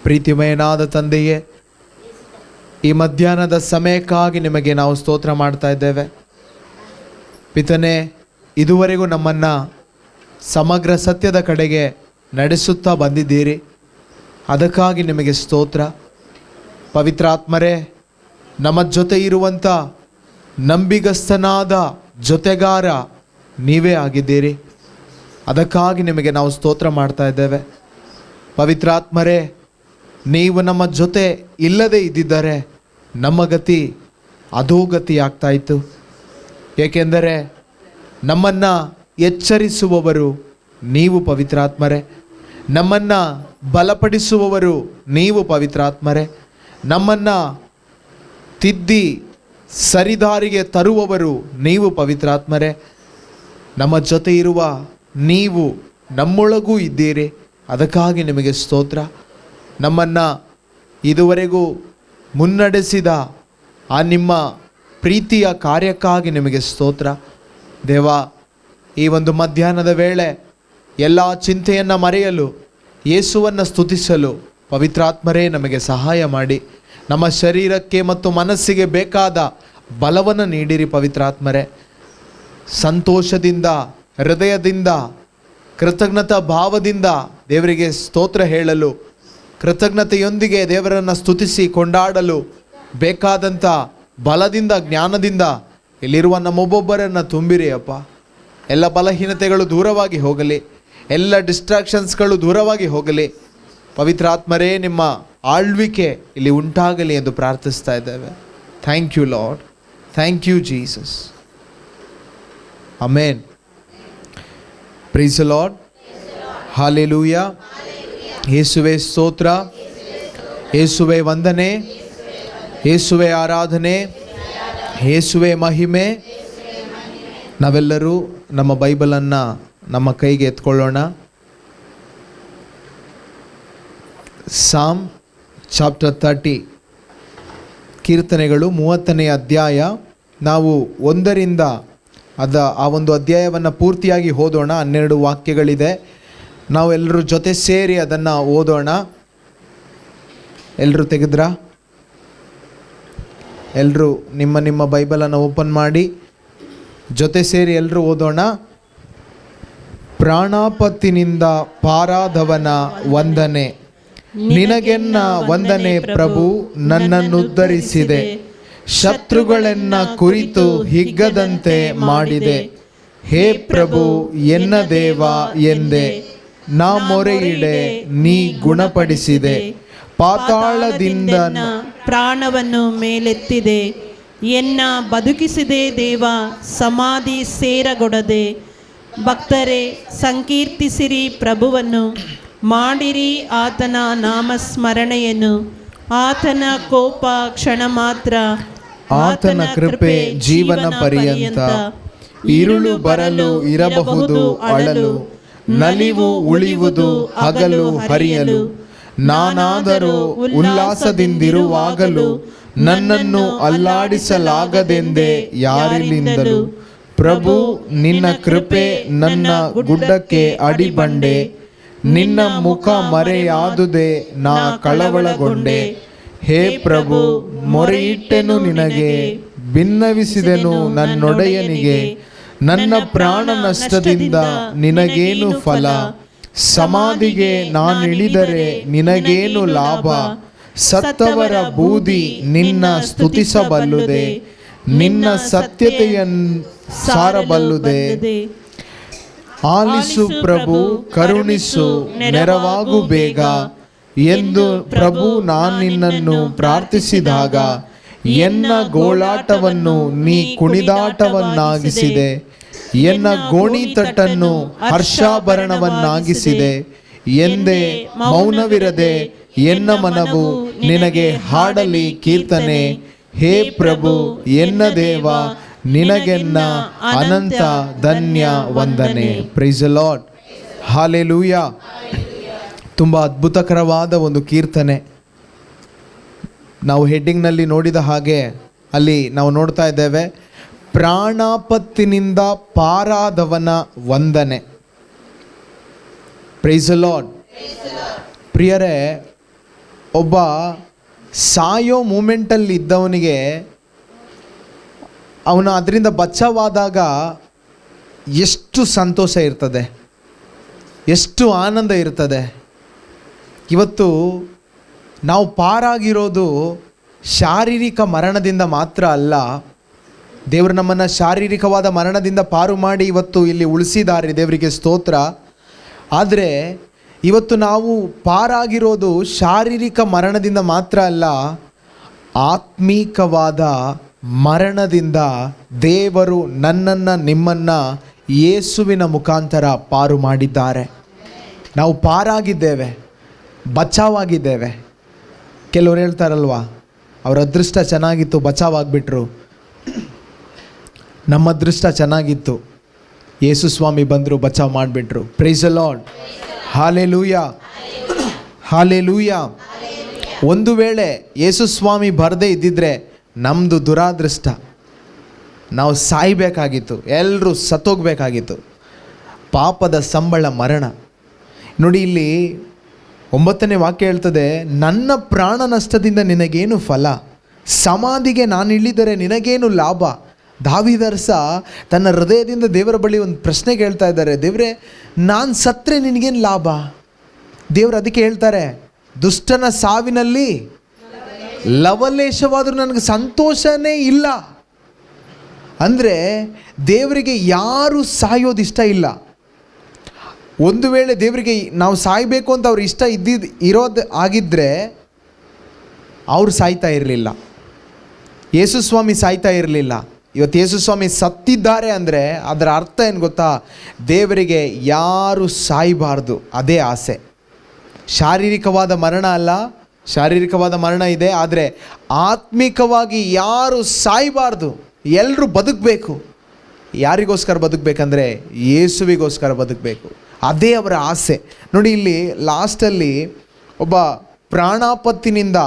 ಪ್ರೀತಿಮಯನಾದ ತಂದೆಯೇ, ಈ ಮಧ್ಯಾಹ್ನದ ಸಮಯಕ್ಕಾಗಿ ನಿಮಗೆ ನಾವು ಸ್ತೋತ್ರ ಮಾಡ್ತಾ ಇದ್ದೇವೆ. ಪಿತನೇ, ಇದುವರೆಗೂ ನಮ್ಮನ್ನು ಸಮಗ್ರ ಸತ್ಯದ ಕಡೆಗೆ ನಡೆಸುತ್ತಾ ಬಂದಿದ್ದೀರಿ. ಅದಕ್ಕಾಗಿ ನಿಮಗೆ ಸ್ತೋತ್ರ. ಪವಿತ್ರಾತ್ಮರೇ, ನಮ್ಮ ಜೊತೆ ಇರುವಂಥ ನಂಬಿಗಸ್ತನಾದ ಜೊತೆಗಾರ ನೀವೇ ಆಗಿದ್ದೀರಿ. ಅದಕ್ಕಾಗಿ ನಿಮಗೆ ನಾವು ಸ್ತೋತ್ರ ಮಾಡ್ತಾ ಇದ್ದೇವೆ. ಪವಿತ್ರಾತ್ಮರೇ, ನೀವು ನಮ್ಮ ಜೊತೆ ಇಲ್ಲದೇ ಇದ್ದಿದ್ದರೆ ನಮ್ಮ ಗತಿ ಅಧೋಗತಿ ಆಗ್ತಾಯಿತ್ತು. ಏಕೆಂದರೆ ನಮ್ಮನ್ನು ಎಚ್ಚರಿಸುವವರು ನೀವು ಪವಿತ್ರಾತ್ಮರೇ, ನಮ್ಮನ್ನು ಬಲಪಡಿಸುವವರು ನೀವು ಪವಿತ್ರಾತ್ಮರೇ, ನಮ್ಮನ್ನು ತಿದ್ದಿ ಸರಿದಾರಿಗೆ ತರುವವರು ನೀವು ಪವಿತ್ರಾತ್ಮರೇ. ನಮ್ಮ ಜೊತೆ ಇರುವ ನೀವು ನಮ್ಮೊಳಗೂ ಇದ್ದೀರಿ. ಅದಕ್ಕಾಗಿ ನಿಮಗೆ ಸ್ತೋತ್ರ. ನಮ್ಮನ್ನು ಇದುವರೆಗೂ ಮುನ್ನಡೆಸಿದ ಆ ನಿಮ್ಮ ಪ್ರೀತಿಯ ಕಾರ್ಯಕ್ಕಾಗಿ ನಿಮಗೆ ಸ್ತೋತ್ರ. ದೇವ, ಈ ಒಂದು ಮಧ್ಯಾಹ್ನದ ವೇಳೆ ಎಲ್ಲ ಚಿಂತೆಯನ್ನು ಮರೆಯಲು, ಯೇಸುವನ್ನು ಸ್ತುತಿಸಲು ಪವಿತ್ರಾತ್ಮರೇ ನಮಗೆ ಸಹಾಯ ಮಾಡಿ. ನಮ್ಮ ಶರೀರಕ್ಕೆ ಮತ್ತು ಮನಸ್ಸಿಗೆ ಬೇಕಾದ ಬಲವನ್ನು ನೀಡಿರಿ ಪವಿತ್ರಾತ್ಮರೇ. ಸಂತೋಷದಿಂದ, ಹೃದಯದಿಂದ, ಕೃತಜ್ಞತಾ ಭಾವದಿಂದ ದೇವರಿಗೆ ಸ್ತೋತ್ರ ಹೇಳಲು, ಕೃತಜ್ಞತೆಯೊಂದಿಗೆ ದೇವರನ್ನು ಸ್ತುತಿಸಿ ಕೊಂಡಾಡಲು ಬೇಕಾದಂಥ ಬಲದಿಂದ, ಜ್ಞಾನದಿಂದ ಇಲ್ಲಿರುವ ನಮ್ಮೊಬ್ಬೊಬ್ಬರನ್ನು ತುಂಬಿರಿ ಅಪ್ಪ. ಎಲ್ಲ ಬಲಹೀನತೆಗಳು ದೂರವಾಗಿ ಹೋಗಲಿ, ಎಲ್ಲ ಡಿಸ್ಟ್ರಾಕ್ಷನ್ಸ್ಗಳು ದೂರವಾಗಿ ಹೋಗಲಿ. ಪವಿತ್ರಾತ್ಮರೇ, ನಿಮ್ಮ ಆಳ್ವಿಕೆ ಇಲ್ಲಿ ಉಂಟಾಗಲಿ ಎಂದು ಪ್ರಾರ್ಥಿಸ್ತಾ ಇದ್ದೇವೆ. Thank you Lord, thank you Jesus. Amen. Praise the Lord. Hallelujah. ಯೇಸುವೇ ಸ್ತೋತ್ರ, ಯೇಸುವೇ ವಂದನೆ, ಯೇಸುವೇ ಆರಾಧನೆ, ಯೇಸುವೇ ಮಹಿಮೆ. ನಾವೆಲ್ಲರೂ ನಮ್ಮ ಬೈಬಲನ್ನು ನಮ್ಮ ಕೈಗೆ ಎತ್ಕೊಳ್ಳೋಣ. ಸಾಮ್ ಚಾಪ್ಟರ್ 30, ಕೀರ್ತನೆಗಳು 30ನೇ ಅಧ್ಯಾಯ. ನಾವು 1ರಿಂದ ಆ ಒಂದು ಅಧ್ಯಾಯವನ್ನು ಪೂರ್ತಿಯಾಗಿ ಓದೋಣ. 12 ವಾಕ್ಯಗಳಿದೆ. ನಾವು ಎಲ್ಲರೂ ಜೊತೆ ಸೇರಿ ಅದನ್ನು ಓದೋಣ. ಎಲ್ಲರೂ ತೆಗೆದ್ರಾ? ಎಲ್ಲರೂ ನಿಮ್ಮ ನಿಮ್ಮ ಬೈಬಲನ್ನು ಓಪನ್ ಮಾಡಿ ಜೊತೆ ಸೇರಿ ಎಲ್ಲರೂ ಓದೋಣ. ಪ್ರಾಣಾಪತ್ತಿನಿಂದ ಪಾರಾದವನ ವಂದನೆ, ನಿನಗೆನ್ನ ವಂದನೆ ಪ್ರಭು, ನನ್ನನ್ನುದ್ಧರಿಸಿದೆ. ಶತ್ರುಗಳನ್ನ ಕುರಿತು ಹಿಗ್ಗದಂತೆ ಮಾಡಿದೆ. ಹೇ ಪ್ರಭು, ಎನ್ನ ದೇವ ಎಂದೆ. ನಾ ಮೊರೆಯಿಡೆ, ನೀ ಗುಣಪಡಿಸಿದೆ. ಪಾತಾಳದಿಂದ ಪ್ರಾಣವನ್ನು ಮೇಲೆತ್ತಿದೆ. ಎನ್ನ ಬದುಕಿಸಿದೆ ದೇವ, ಸಮಾಧಿ ಸೇರಗೊಡದೆ. ಭಕ್ತರೇ, ಸಂಕೀರ್ತಿಸಿರಿ ಪ್ರಭುವನ್ನು, ಮಾಡಿರಿ ಆತನ ನಾಮಸ್ಮರಣೆಯನ್ನು. ಆತನ ಕೋಪ ಕ್ಷಣ ಮಾತ್ರ, ಆತನ ಕೃಪೆ ಜೀವನ ಪರ್ಯಂತ. ഇരുಳು ಬರಲು ಇರಬಹುದು ಅಳಲು, ನಲಿವು ಉಳಿಯುವುದು ಹಗಲು ಹರಿಯಲು. ನಾನಾದರೂ ಉಲ್ಲಾಸದಿಂದಿರುವಾಗಲೂ ನನ್ನನ್ನು ಅಲ್ಲಾಡಿಸಲಾಗದೆಂದೇ ಯಾರಿಲಿಂದಲೂ. ಪ್ರಭು, ನಿನ್ನ ಕೃಪೆ ನನ್ನ ಗುಡ್ಡಕ್ಕೆ ಅಡಿಬಂಡೆ. ನಿನ್ನ ಮುಖ ಮರೆಯಾದುದೇ, ನಾ ಕಳವಳಗೊಂಡೆ. ಹೇ ಪ್ರಭು, ಮೊರೆಯಿಟ್ಟೆನು ನಿನಗೆ, ಭಿನ್ನವಿಸಿದೆನು ನನ್ನೊಡೆಯನಿಗೆ. ನನ್ನ ಪ್ರಾಣ ನಷ್ಟದಿಂದ ನಿನಗೇನು ಫಲ? ಸಮಾಧಿಗೆ ನಾನಿಳಿದರೆ ನಿನಗೇನು ಲಾಭ? ಸತ್ತವರ ಬೂದಿ ನಿನ್ನ ಸ್ತುತಿಸಬಲ್ಲುದೆ, ನಿನ್ನ ಸತ್ಯತೆಯನ್ನು ಸಾರಬಲ್ಲುದೆ. ಆಲಿಸು ಪ್ರಭು, ಕರುಣಿಸು, ನೆರವಾಗು ಬೇಗ ಎಂದು ಪ್ರಭು ನಾನಿನ್ನನ್ನು ಪ್ರಾರ್ಥಿಸಿದಾಗ, ಎನ್ನ ಗೋಳಾಟವನ್ನು ನೀ ಕುಣಿದಾಟವನ್ನಾಗಿಸಿದೆ. ಎನ್ನ ಗೋಣಿತಟ್ಟನ್ನು ಹರ್ಷಾಭರಣವನ್ನಾಗಿಸಿದೆ ಎಂದೇ ಮೌನವಿರದೆ ಎನ್ನ ಮನವು ನಿನಗೆ ಹಾಡಲಿ ಕೀರ್ತನೆ. ಹೇ ಪ್ರಭು, ಎನ್ನ ದೇವ, ನಿನಗೆನ್ನ ಅನಂತ ಧನ್ಯ ವಂದನೆ. Praise the Lord. ಹಾಲೆಲೂಯಾ. ತುಂಬ ಅದ್ಭುತಕರವಾದ ಒಂದು ಕೀರ್ತನೆ. ನಾವು ಹೆಡ್ಡಿಂಗ್ನಲ್ಲಿ ನೋಡಿದ ಹಾಗೆ ಅಲ್ಲಿ ನಾವು ನೋಡ್ತಾ ಇದ್ದೇವೆ, ಪ್ರಾಣಾಪತ್ತಿನಿಂದ ಪಾರಾದವನ ವಂದನೆ. Praise the Lord. ಪ್ರಿಯರೇ, ಒಬ್ಬ ಸಾಯೋ ಮೂಮೆಂಟಲ್ಲಿ ಇದ್ದವನಿಗೆ ಅವನು ಅದರಿಂದ ಬಚಾವಾದಾಗ ಎಷ್ಟು ಸಂತೋಷ ಇರ್ತದೆ, ಎಷ್ಟು ಆನಂದ ಇರ್ತದೆ. ಇವತ್ತು ನಾವು ಪಾರಾಗಿರೋದು ಶಾರೀರಿಕ ಮರಣದಿಂದ ಮಾತ್ರ ಅಲ್ಲ. ದೇವರು ನಮ್ಮನ್ನು ಶಾರೀರಿಕವಾದ ಮರಣದಿಂದ ಪಾರು ಮಾಡಿ ಇವತ್ತು ಇಲ್ಲಿ ಉಳಿಸಿದ್ದಾರೆ, ದೇವರಿಗೆ ಸ್ತೋತ್ರ. ಆದರೆ ಇವತ್ತು ನಾವು ಪಾರಾಗಿರೋದು ಶಾರೀರಿಕ ಮರಣದಿಂದ ಮಾತ್ರ ಅಲ್ಲ, ಆತ್ಮೀಕವಾದ ಮರಣದಿಂದ ದೇವರು ನನ್ನನ್ನು ನಿಮ್ಮನ್ನು ಯೇಸುವಿನ ಮುಖಾಂತರ ಪಾರು ಮಾಡಿದ್ದಾರೆ. ನಾವು ಪಾರಾಗಿದ್ದೇವೆ, ಬಚಾವಾಗಿದ್ದೇವೆ. ಕೆಲವರು ಹೇಳ್ತಾರಲ್ವ, ಅವರ ಅದೃಷ್ಟ ಚೆನ್ನಾಗಿತ್ತು, ಬಚಾವಾಗಿಬಿಟ್ರು. ನಮ್ಮ ಅದೃಷ್ಟ ಚೆನ್ನಾಗಿತ್ತು, ಯೇಸು ಸ್ವಾಮಿ ಬಂದರು, ಬಚಾವ್ ಮಾಡಿಬಿಟ್ರು. Price the lord, hallelujah, hallelujah. ಒಂದು ವೇಳೆ ಯೇಸು ಸ್ವಾಮಿ ಬರದೇ ಇದ್ದಿದ್ರೆ ನಮ್ಮದು ದುರಾದೃಷ್ಟ, ನಾವು ಸಾಯಬೇಕಾಗಿತ್ತು, ಎಲ್ಲರೂ ಸತ್ತೋಗ್ಬೇಕಾಗಿತ್ತು. ಪಾಪದ ಸಂಬಳ ಮರಣ. ನೋಡಿ, ಇಲ್ಲಿ 9ನೇ ವಾಕ್ಯ ಹೇಳ್ತದೆ, ನನ್ನ ಪ್ರಾಣ ನಷ್ಟದಿಂದ ನಿನಗೇನು ಫಲ, ಸಮಾಧಿಗೆ ನಾನು ಇಳಿದರೆ ನಿನಗೇನು ಲಾಭ. ದಾವೀದರಸ ತನ್ನ ಹೃದಯದಿಂದ ದೇವರ ಬಳಿ ಒಂದು ಪ್ರಶ್ನೆ ಕೇಳ್ತಾ ಇದ್ದಾರೆ, ದೇವರೇ ನಾನು ಸತ್ತರೆ ನಿನಗೇನು ಲಾಭ. ದೇವರು ಅದಕ್ಕೆ ಹೇಳ್ತಾರೆ, ದುಷ್ಟನ ಸಾವಿನಲ್ಲಿ ಲವಲೇಶವಾದರೂ ನನಗೆ ಸಂತೋಷನೇ ಇಲ್ಲ. ಅಂದರೆ ದೇವರಿಗೆ ಯಾರು ಸಾಯೋದಿಷ್ಟ ಇಲ್ಲ. ಒಂದು ವೇಳೆ ದೇವರಿಗೆ ನಾವು ಸಾಯಬೇಕು ಅಂತ ಅವ್ರು ಇಷ್ಟ ಇರೋದು ಆಗಿದ್ದರೆ ಅವರು ಸಾಯ್ತಾ ಇರಲಿಲ್ಲ, ಯೇಸು ಸ್ವಾಮಿ ಸಾಯ್ತಾ ಇರಲಿಲ್ಲ. ಇವತ್ತು ಯೇಸು ಸ್ವಾಮಿ ಸತ್ತಿದ್ದಾರೆ ಅಂದರೆ ಅದರ ಅರ್ಥ ಏನು ಗೊತ್ತಾ? ದೇವರಿಗೆ ಯಾರು ಸಾಯಬಾರ್ದು, ಅದೇ ಆಸೆ. ಶಾರೀರಿಕವಾದ ಮರಣ ಅಲ್ಲ, ಶಾರೀರಿಕವಾದ ಮರಣ ಇದೆ, ಆದರೆ ಆತ್ಮಿಕವಾಗಿ ಯಾರು ಸಾಯಬಾರ್ದು, ಎಲ್ಲರೂ ಬದುಕಬೇಕು. ಯಾರಿಗೋಸ್ಕರ ಬದುಕಬೇಕಂದ್ರೆ ಯೇಸುವಿಗೋಸ್ಕರ ಬದುಕಬೇಕು, ಅದೇ ಅವರ ಆಸೆ. ನೋಡಿ, ಇಲ್ಲಿ ಲಾಸ್ಟಲ್ಲಿ ಒಬ್ಬ ಪ್ರಾಣಾಪತ್ತಿನಿಂದ,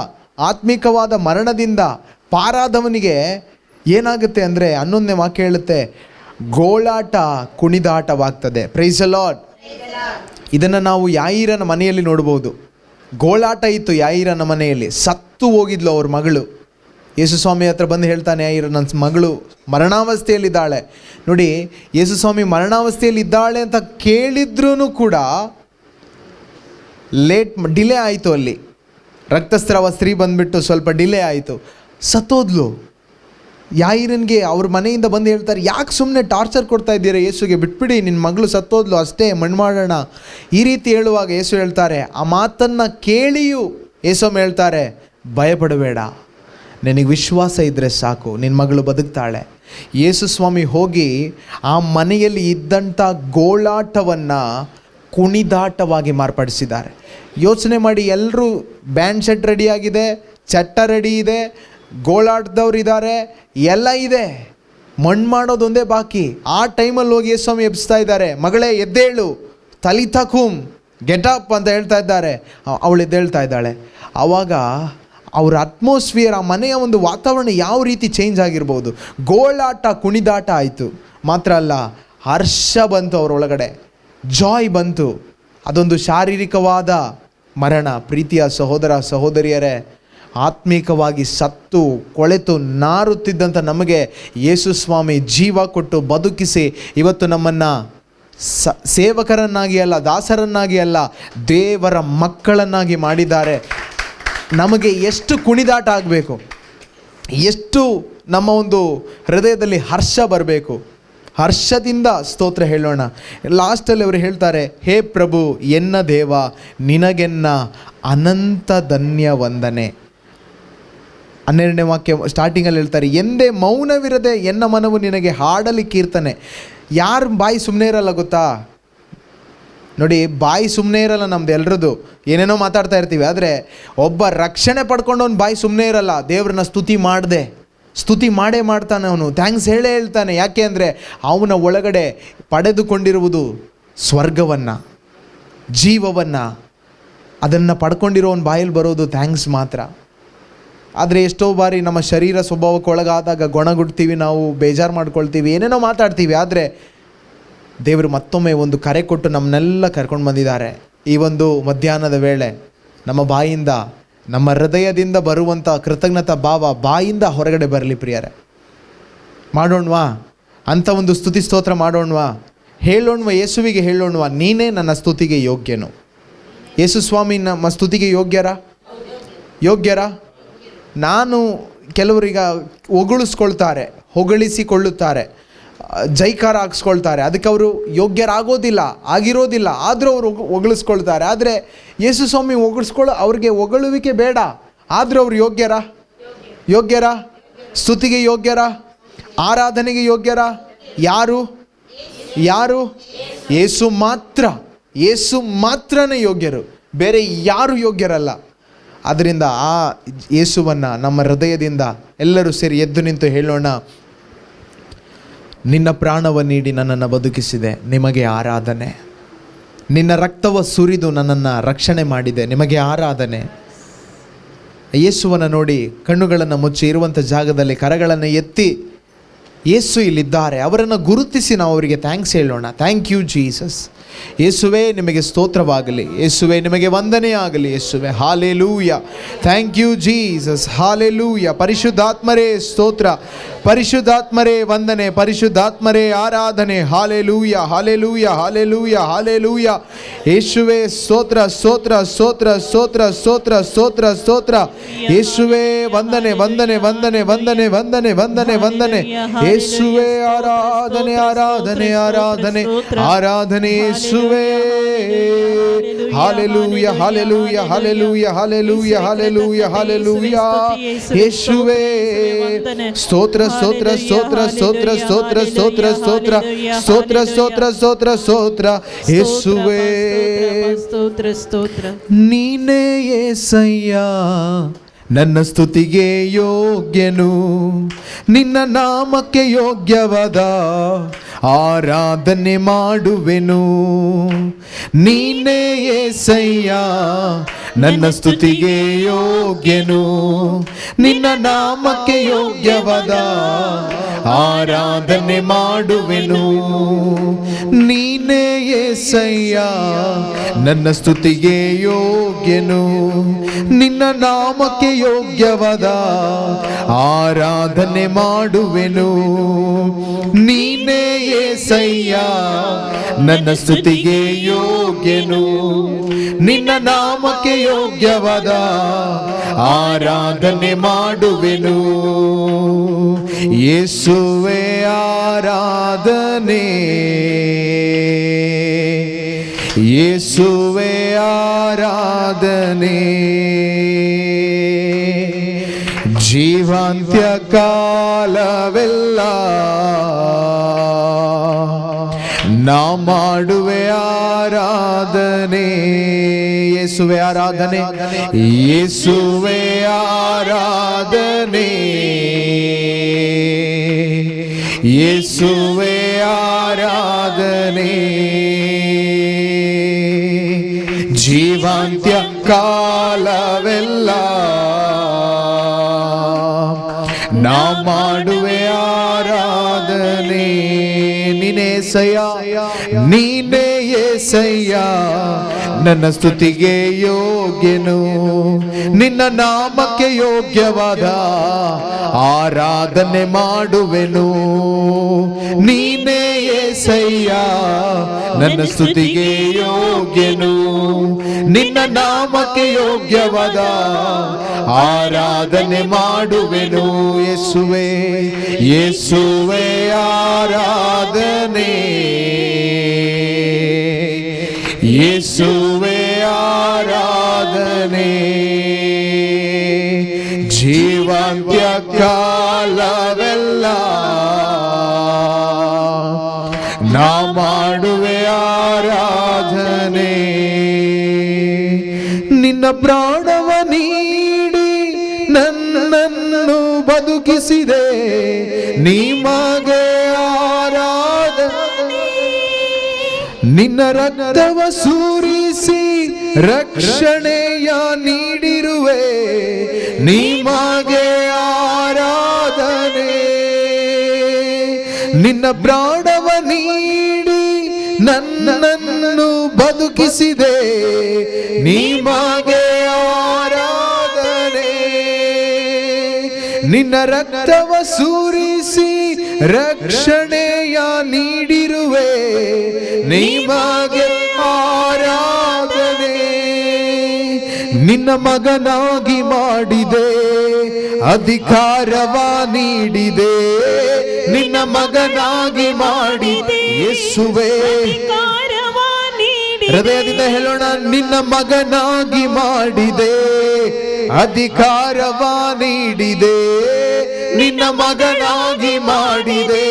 ಆತ್ಮಿಕವಾದ ಮರಣದಿಂದ ಪಾರಾದವನಿಗೆ ಏನಾಗುತ್ತೆ ಅಂದರೆ 11ನೇ ವಾಕ್ಯ ಹೇಳುತ್ತೆ, ಗೋಳಾಟ ಕುಣಿದಾಟವಾಗ್ತದೆ. Praise the Lord. ಇದನ್ನು ನಾವು ಯಾಯಿರನ ಮನೆಯಲ್ಲಿ ನೋಡ್ಬೋದು. ಗೋಳಾಟ ಇತ್ತು ಯಾಯಿರನ ಮನೆಯಲ್ಲಿ. ಸತ್ತು ಹೋಗಿದ್ಲು ಅವ್ರ ಮಗಳು. ಯೇಸು ಸ್ವಾಮಿ ಹತ್ರ ಬಂದು ಹೇಳ್ತಾನೆ, ಯಾಯಿರ ನನ್ನ ಮಗಳು ಮರಣಾವಸ್ಥೆಯಲ್ಲಿದ್ದಾಳೆ. ನೋಡಿ, ಯೇಸು ಸ್ವಾಮಿ ಮರಣಾವಸ್ಥೆಯಲ್ಲಿ ಇದ್ದಾಳೆ ಅಂತ ಕೇಳಿದ್ರೂ ಕೂಡ ಡಿಲೇ ಆಯಿತು. ಅಲ್ಲಿ ರಕ್ತಸ್ರಾವ ಸ್ತ್ರೀ ಬಂದುಬಿಟ್ಟು ಸ್ವಲ್ಪ ಡಿಲೇ ಆಯಿತು, ಸತ್ತೋದ್ಲು. ಯಾಯಿರನಿಗೆ ಅವ್ರ ಮನೆಯಿಂದ ಬಂದು ಹೇಳ್ತಾರೆ, ಯಾಕೆ ಸುಮ್ಮನೆ ಟಾರ್ಚರ್ ಕೊಡ್ತಾ ಇದ್ದೀರಾ ಯೇಸುಗೆ, ಬಿಟ್ಬಿಡಿ, ನಿನ್ನ ಮಗಳು ಸತ್ತೋದ್ಲು, ಅಷ್ಟೇ, ಮಣ್ಣು ಮಾಡೋಣ. ಈ ರೀತಿ ಹೇಳುವಾಗ ಯೇಸು ಹೇಳ್ತಾರೆ, ಆ ಮಾತನ್ನು ಕೇಳಿಯೂ ಯೇಸು ಹೇಳ್ತಾರೆ, ಭಯಪಡಬೇಡ, ನಿನಗೆ ವಿಶ್ವಾಸ ಇದ್ದರೆ ಸಾಕು, ನಿನ್ನ ಮಗಳು ಬದುಕ್ತಾಳೆ. ಯೇಸು ಸ್ವಾಮಿ ಹೋಗಿ ಆ ಮನೆಯಲ್ಲಿ ಇದ್ದಂಥ ಗೋಳಾಟವನ್ನು ಕುಣಿದಾಟವಾಗಿ ಮಾರ್ಪಡಿಸಿದ್ದಾರೆ. ಯೋಚನೆ ಮಾಡಿ, ಎಲ್ಲರೂ ಬ್ಯಾಂಡ್ ಸೆಟ್ ರೆಡಿಯಾಗಿದೆ, ಚಟ್ಟ ರೆಡಿ ಇದೆ, ಗೋಳಾಟದವ್ರು ಇದ್ದಾರೆ, ಎಲ್ಲ ಇದೆ, ಮಣ್ಣು ಮಾಡೋದೊಂದೇ ಬಾಕಿ. ಆ ಟೈಮಲ್ಲಿ ಹೋಗಿ ಯೇಸು ಸ್ವಾಮಿ ಎಬ್ಬಿಸ್ತಾ ಇದ್ದಾರೆ, ಮಗಳೇ ಎದ್ದೇಳು, ತಲಿತಕುಂ, ಗೆಟಪ್ ಅಂತ ಹೇಳ್ತಾ ಇದ್ದಾರೆ. ಅವಳು ಎದ್ದೇಳ್ತಾ ಇದ್ದಾಳೆ. ಆವಾಗ ಅವ್ರ ಅಟ್ಮಾಸ್ಫಿಯರ್, ಆ ಮನೆಯ ಒಂದು ವಾತಾವರಣ ಯಾವ ರೀತಿ ಚೇಂಜ್ ಆಗಿರ್ಬೋದು. ಗೋಳಾಟ ಕುಣಿದಾಟ ಆಯಿತು. ಮಾತ್ರ ಅಲ್ಲ, ಹರ್ಷ ಬಂತು ಅವರೊಳಗಡೆ, ಜಾಯ್ ಬಂತು. ಅದೊಂದು ಶಾರೀರಿಕವಾದ ಮರಣ. ಪ್ರೀತಿಯ ಸಹೋದರ ಸಹೋದರಿಯರೇ, ಆತ್ಮೀಕವಾಗಿ ಸತ್ತು ಕೊಳೆತು ನಾರುತ್ತಿದ್ದಂಥ ನಮಗೆ ಯೇಸು ಸ್ವಾಮಿ ಜೀವ ಕೊಟ್ಟು ಬದುಕಿಸಿ ಇವತ್ತು ನಮ್ಮನ್ನು ಸೇವಕರನ್ನಾಗಿ ಅಲ್ಲ, ದಾಸರನ್ನಾಗಿ ಅಲ್ಲ, ದೇವರ ಮಕ್ಕಳನ್ನಾಗಿ ಮಾಡಿದ್ದಾರೆ. ನಮಗೆ ಎಷ್ಟು ಕುಣಿದಾಟ ಆಗಬೇಕು, ಎಷ್ಟು ನಮ್ಮ ಒಂದು ಹೃದಯದಲ್ಲಿ ಹರ್ಷ ಬರಬೇಕು. ಹರ್ಷದಿಂದ ಸ್ತೋತ್ರ ಹೇಳೋಣ. ಲಾಸ್ಟಲ್ಲಿ ಅವರು ಹೇಳ್ತಾರೆ, ಹೇ ಪ್ರಭು ಎನ್ನ ದೇವ, ನಿನಗೆನ್ನ ಅನಂತ ಧನ್ಯ ವಂದನೆ. 12ನೇ ವಾಕ್ಯ ಸ್ಟಾರ್ಟಿಂಗಲ್ಲಿ ಹೇಳ್ತಾರೆ, ಎಂದೇ ಮೌನವಿರದೆ ಎನ್ನ ಮನವು ನಿನಗೆ ಹಾಡಲಿ ಕೀರ್ತನೆ. ಯಾರು ಬಾಯಿ ಸುಮ್ಮನೆ ಇರಲ್ಲ ಗೊತ್ತಾ? ನೋಡಿ, ಬಾಯಿ ಸುಮ್ಮನೆ ಇರಲ್ಲ ನಮ್ದು ಎಲ್ರದ್ದು, ಏನೇನೋ ಮಾತಾಡ್ತಾ ಇರ್ತೀವಿ. ಆದರೆ ಒಬ್ಬ ರಕ್ಷಣೆ ಪಡ್ಕೊಂಡವನು ಬಾಯಿ ಸುಮ್ಮನೆ ಇರಲ್ಲ. ದೇವ್ರನ್ನ ಸ್ತುತಿ ಮಾಡೇ ಮಾಡ್ತಾನೆ ಅವನು, ಥ್ಯಾಂಕ್ಸ್ ಹೇಳೇ ಹೇಳ್ತಾನೆ. ಯಾಕೆ ಅಂದರೆ ಅವನ ಒಳಗಡೆ ಪಡೆದುಕೊಂಡಿರುವುದು ಸ್ವರ್ಗವನ್ನು, ಜೀವವನ್ನು, ಅದನ್ನು ಪಡ್ಕೊಂಡಿರೋವನ ಬಾಯಲ್ಲಿ ಬರೋದು ಥ್ಯಾಂಕ್ಸ್ ಮಾತ್ರ. ಆದರೆ ಎಷ್ಟೋ ಬಾರಿ ನಮ್ಮ ಶರೀರ ಸ್ವಭಾವಕ್ಕೆ ಒಳಗಾದಾಗ ಗೊಣಗುಡ್ತೀವಿ, ನಾವು ಬೇಜಾರು ಮಾಡ್ಕೊಳ್ತೀವಿ, ಏನೇನೋ ಮಾತಾಡ್ತೀವಿ. ಆದರೆ ದೇವರು ಮತ್ತೊಮ್ಮೆ ಒಂದು ಕರೆ ಕೊಟ್ಟು ನಮ್ಮನ್ನೆಲ್ಲ ಕರ್ಕೊಂಡು ಬಂದಿದ್ದಾರೆ. ಈ ಒಂದು ಮಧ್ಯಾಹ್ನದ ವೇಳೆ ನಮ್ಮ ಬಾಯಿಂದ ನಮ್ಮ ಹೃದಯದಿಂದ ಬರುವಂಥ ಕೃತಜ್ಞತಾ ಭಾವ ಬಾಯಿಂದ ಹೊರಗಡೆ ಬರಲಿ ಪ್ರಿಯರೇ. ಮಾಡೋಣವಾ? ಅಂಥ ಒಂದು ಸ್ತುತಿ ಸ್ತೋತ್ರ ಮಾಡೋಣವಾ? ಹೇಳೋಣವಾ? ಯೇಸುವಿಗೆ ಹೇಳೋಣವಾ, ನೀನೇ ನನ್ನ ಸ್ತುತಿಗೆ ಯೋಗ್ಯನು. ಯೇಸು ಸ್ವಾಮಿ ನಮ್ಮ ಸ್ತುತಿಗೆ ಯೋಗ್ಯರಾ? ನಾನು ಕೆಲವರೀಗ ಹೊಗಳಿಸ್ಕೊಳ್ತಾರೆ, ಹೊಗಳಿಸಿಕೊಳ್ಳುತ್ತಾರೆ, ಜೈಕಾರ ಹಾಕ್ಸ್ಕೊಳ್ತಾರೆ, ಅದಕ್ಕೆ ಅವರು ಯೋಗ್ಯರಾಗೋದಿಲ್ಲ, ಆಗಿರೋದಿಲ್ಲ, ಆದರೂ ಅವರು ಹೊಗಳಿಸ್ಕೊಳ್ತಾರೆ. ಆದರೆ ಯೇಸು ಸ್ವಾಮಿ ಅವ್ರಿಗೆ ಹೊಗಳುವಿಕೆ ಬೇಡ, ಆದರೂ ಅವರು ಯೋಗ್ಯರಾ? ಸ್ತುತಿಗೆ ಯೋಗ್ಯರಾ? ಆರಾಧನೆಗೆ ಯೋಗ್ಯರಾ? ಯಾರು? ಯೇಸು ಮಾತ್ರನೇ ಯೋಗ್ಯರು, ಬೇರೆ ಯಾರು ಯೋಗ್ಯರಲ್ಲ. ಆದ್ದರಿಂದ ಆ ಯೇಸುವನ್ನು ನಮ್ಮ ಹೃದಯದಿಂದ ಎಲ್ಲರೂ ಸೇರಿ ಎದ್ದು ನಿಂತು ಹೇಳೋಣ. ನಿನ್ನ ಪ್ರಾಣವನ್ನು ನೀಡಿ ನನ್ನನ್ನು ಬದುಕಿಸಿದೆ, ನಿಮಗೆ ಆರಾಧನೆ. ನಿನ್ನ ರಕ್ತವ ಸುರಿದು ನನ್ನನ್ನು ರಕ್ಷಣೆ ಮಾಡಿದೆ, ನಿಮಗೆ ಆರಾಧನೆ. ಯೇಸುವನ್ನು ನೋಡಿ ಕಣ್ಣುಗಳನ್ನು ಮುಚ್ಚಿ ಇರುವಂಥ ಜಾಗದಲ್ಲಿ ಕರಗಳನ್ನು ಎತ್ತಿ ಯೇಸು ಇಲ್ಲಿದ್ದಾರೆ, ಅವರನ್ನು ಗುರುತಿಸಿ ನಾವು ಅವರಿಗೆ ಥ್ಯಾಂಕ್ಸ್ ಹೇಳೋಣ. Thank you Jesus. ಯೇಸುವೇ ನಿಮಗೆ ಸ್ತೋತ್ರವಾಗಲಿ, ಯೇಸುವೇ ನಿಮಗೆ ವಂದನೆಯಾಗಲಿ, ಯೇಸುವೇ hallelujah. Thank you Jesus, hallelujah. ಪರಿಶುದ್ಧಾತ್ಮರೇ ಸ್ತೋತ್ರ, ಪರಿಶುದ್ಧಾತ್ಮರೇ ವಂದನೆ, ಪರಿಶುದ್ಧಾತ್ಮರೇ ಆರಾಧನೆ. Hallelujah, hallelujah, hallelujah, hallelujah. ಯೇಸುವೇ ಸ್ತೋತ್ರ, ಸ್ತೋತ್ರ, ಸ್ತೋತ್ರ, ಸ್ತೋತ್ರ, ಸ್ತೋತ್ರ, ಸ್ತೋತ್ರ, ಸ್ತೋತ್ರ. ಯೇಸುವೇ ವಂದನೆ, ವಂದನೆ, ವಂದನೆ, ವಂದನೆ, ವಂದನೆ, ವಂದನೆ, ವಂದನೆ. ಯೇಸುವೇ ಆರಾಧನೆ, ಆರಾಧನೆ, ಆರಾಧನೆ, ಆರಾಧನೆ ಯೇಸುವೇ. Hallelujah, hallelujah, hallelujah, hallelujah, hallelujah, hallelujah. ಯೇಸುವೇ ಸ್ತೋತ್ರ, ಸ್ತೋತ್ರ, ಸ್ತೋತ್ರ, ಸ್ತೋತ್ರ, ಸ್ತೋತ್ರ, ಸ್ತೋತ್ರ, ಸ್ತೋತ್ರ, ಸ್ತೋತ್ರ, ಸ್ತೋತ್ರ, ಸ್ತೋತ್ರ, ಸ್ತೋತ್ರ. ಯೇಸುವೇ ನೀನೇ యేసయ్య ನನ್ನ ಸ್ತುತಿಗೆ ಯೋಗ್ಯನು, ನಿನ್ನ ನಾಮಕ್ಕೆ ಯೋಗ್ಯವಾದ ಆರಾಧನೆ ಮಾಡುವೆನು. ನೀನೇ యేసయ్య ನನ್ನ ಸ್ತುತಿಗೆ ಯೋಗ್ಯನು, ನಿನ್ನ ನಾಮಕ್ಕೆ ಯೋಗ್ಯವಾದ ಆರಾಧನೆ ಮಾಡುವೆನು. ನೀನೇ యేసయ్య ನನ್ನ ಸ್ತುತಿಗೆ ಯೋಗ್ಯನು, ನಿನ್ನ ನಾಮಕ್ಕೆ ಯೋಗ್ಯವಾದ ಆರಾಧನೆ ಮಾಡುವೆನು. ನೀನೇ యేసయ్య ನನ್ನ ಸ್ತುತಿಗೆ ಯೋಗ್ಯನು, ನಿನ್ನ ನಾಮಕ್ಕೆ ಯೋಗ್ಯವಾದ ಆರಾಧನೆ ಮಾಡುವೆನು. ಯೇಸುವೇ ಆರಾಧನೆ, ಯೇಸುವೇ ಆರಾಧನೆ. ಜೀವಾಂತ್ಯ ಕಾಲವೆಲ್ಲ ನಾ ಮಾಡುವೆ ಆರಾಧನೆ. ಯೇಸುವೆ ಆರಾಧನೆ, ಯೇಸುವೆ ಆರಾಧನೆ, ಯೇಸುವೆ ಆರಾಧನೆ. ಜೀವಾಂತ್ಯ ಕಾಲವೆಲ್ಲ ನಾ ಮಾಡುವೆ ಆರಾಧನೆ. ನೀನೇ యేసయ్య ನನ್ನ ಸ್ತುತಿಗೆ ಯೋಗ್ಯನು, ನಿನ್ನ ನಾಮಕ್ಕೆ ಯೋಗ್ಯವಾದ ಆರಾಧನೆ ಮಾಡುವೆನು. ನೀನೇ యేసయ్య ನನ್ನ ಸ್ತುತಿಗೆ ಯೋಗ್ಯನು, ನಿನ್ನ ನಾಮಕ್ಕೆ ಯೋಗ್ಯವಾದ ಆರಾಧನೆ ಮಾಡುವೆನು. ಯೇಸುವೇ, ಯೇಸುವೇ ಆರಾಧನೆ, ಯೇಸುವೇ ಆರಾಧನೆ. ಜೀವಾಂತ್ಯ ಕಾಲವೆಲ್ಲ ನಾ ಮಾಡುವೆ ಆರಾಧನೆ. ನಿನ್ನ ಪ್ರಾಣವ ನೀಡಿ ನನ್ನನ್ನು ಬದುಕಿಸಿದೆ, ನಿಮಗೆ ಆರಾಧನೆ. ನಿನ್ನ ರಕ್ತವ ಸುರಿಸಿ ರಕ್ಷಣೆಯ ನೀಡಿರುವೆ, ನಿಮಗೆ ಆರಾಧನೆ. ನಿನ್ನ ಪ್ರಾಣವ ನೀಡಿ ನನ್ನನ್ನು ಬದುಕಿಸಿದೆ, ನಿಮಗೆ ಆರಾಧನೆ. ನಿನ್ನ ರಕ್ತವ ಸುರಿಸಿ ರಕ್ಷಣೆಯ ನೀಡಿರುವೆ, ನಿಮಗೆ ಆರಾಧನೆ. ನಿನ್ನ ಮಗನಾಗಿ ಮಾಡಿದೆ, ಅಧಿಕಾರವ ನೀಡಿದೆ, ನಿನ್ನ ಮಗನಾಗಿ ಮಾಡಿದೆ ಯೇಸುವೇ. ಹೃದಯದಿಂದ ಹೇಳೋಣ, ನಿನ್ನ ಮಗನಾಗಿ ಮಾಡಿದೆ, ಅಧಿಕಾರವ ನೀಡಿದೆ, ನಿನ್ನ ಮಗನಾಗಿ ಮಾಡಿದೆ,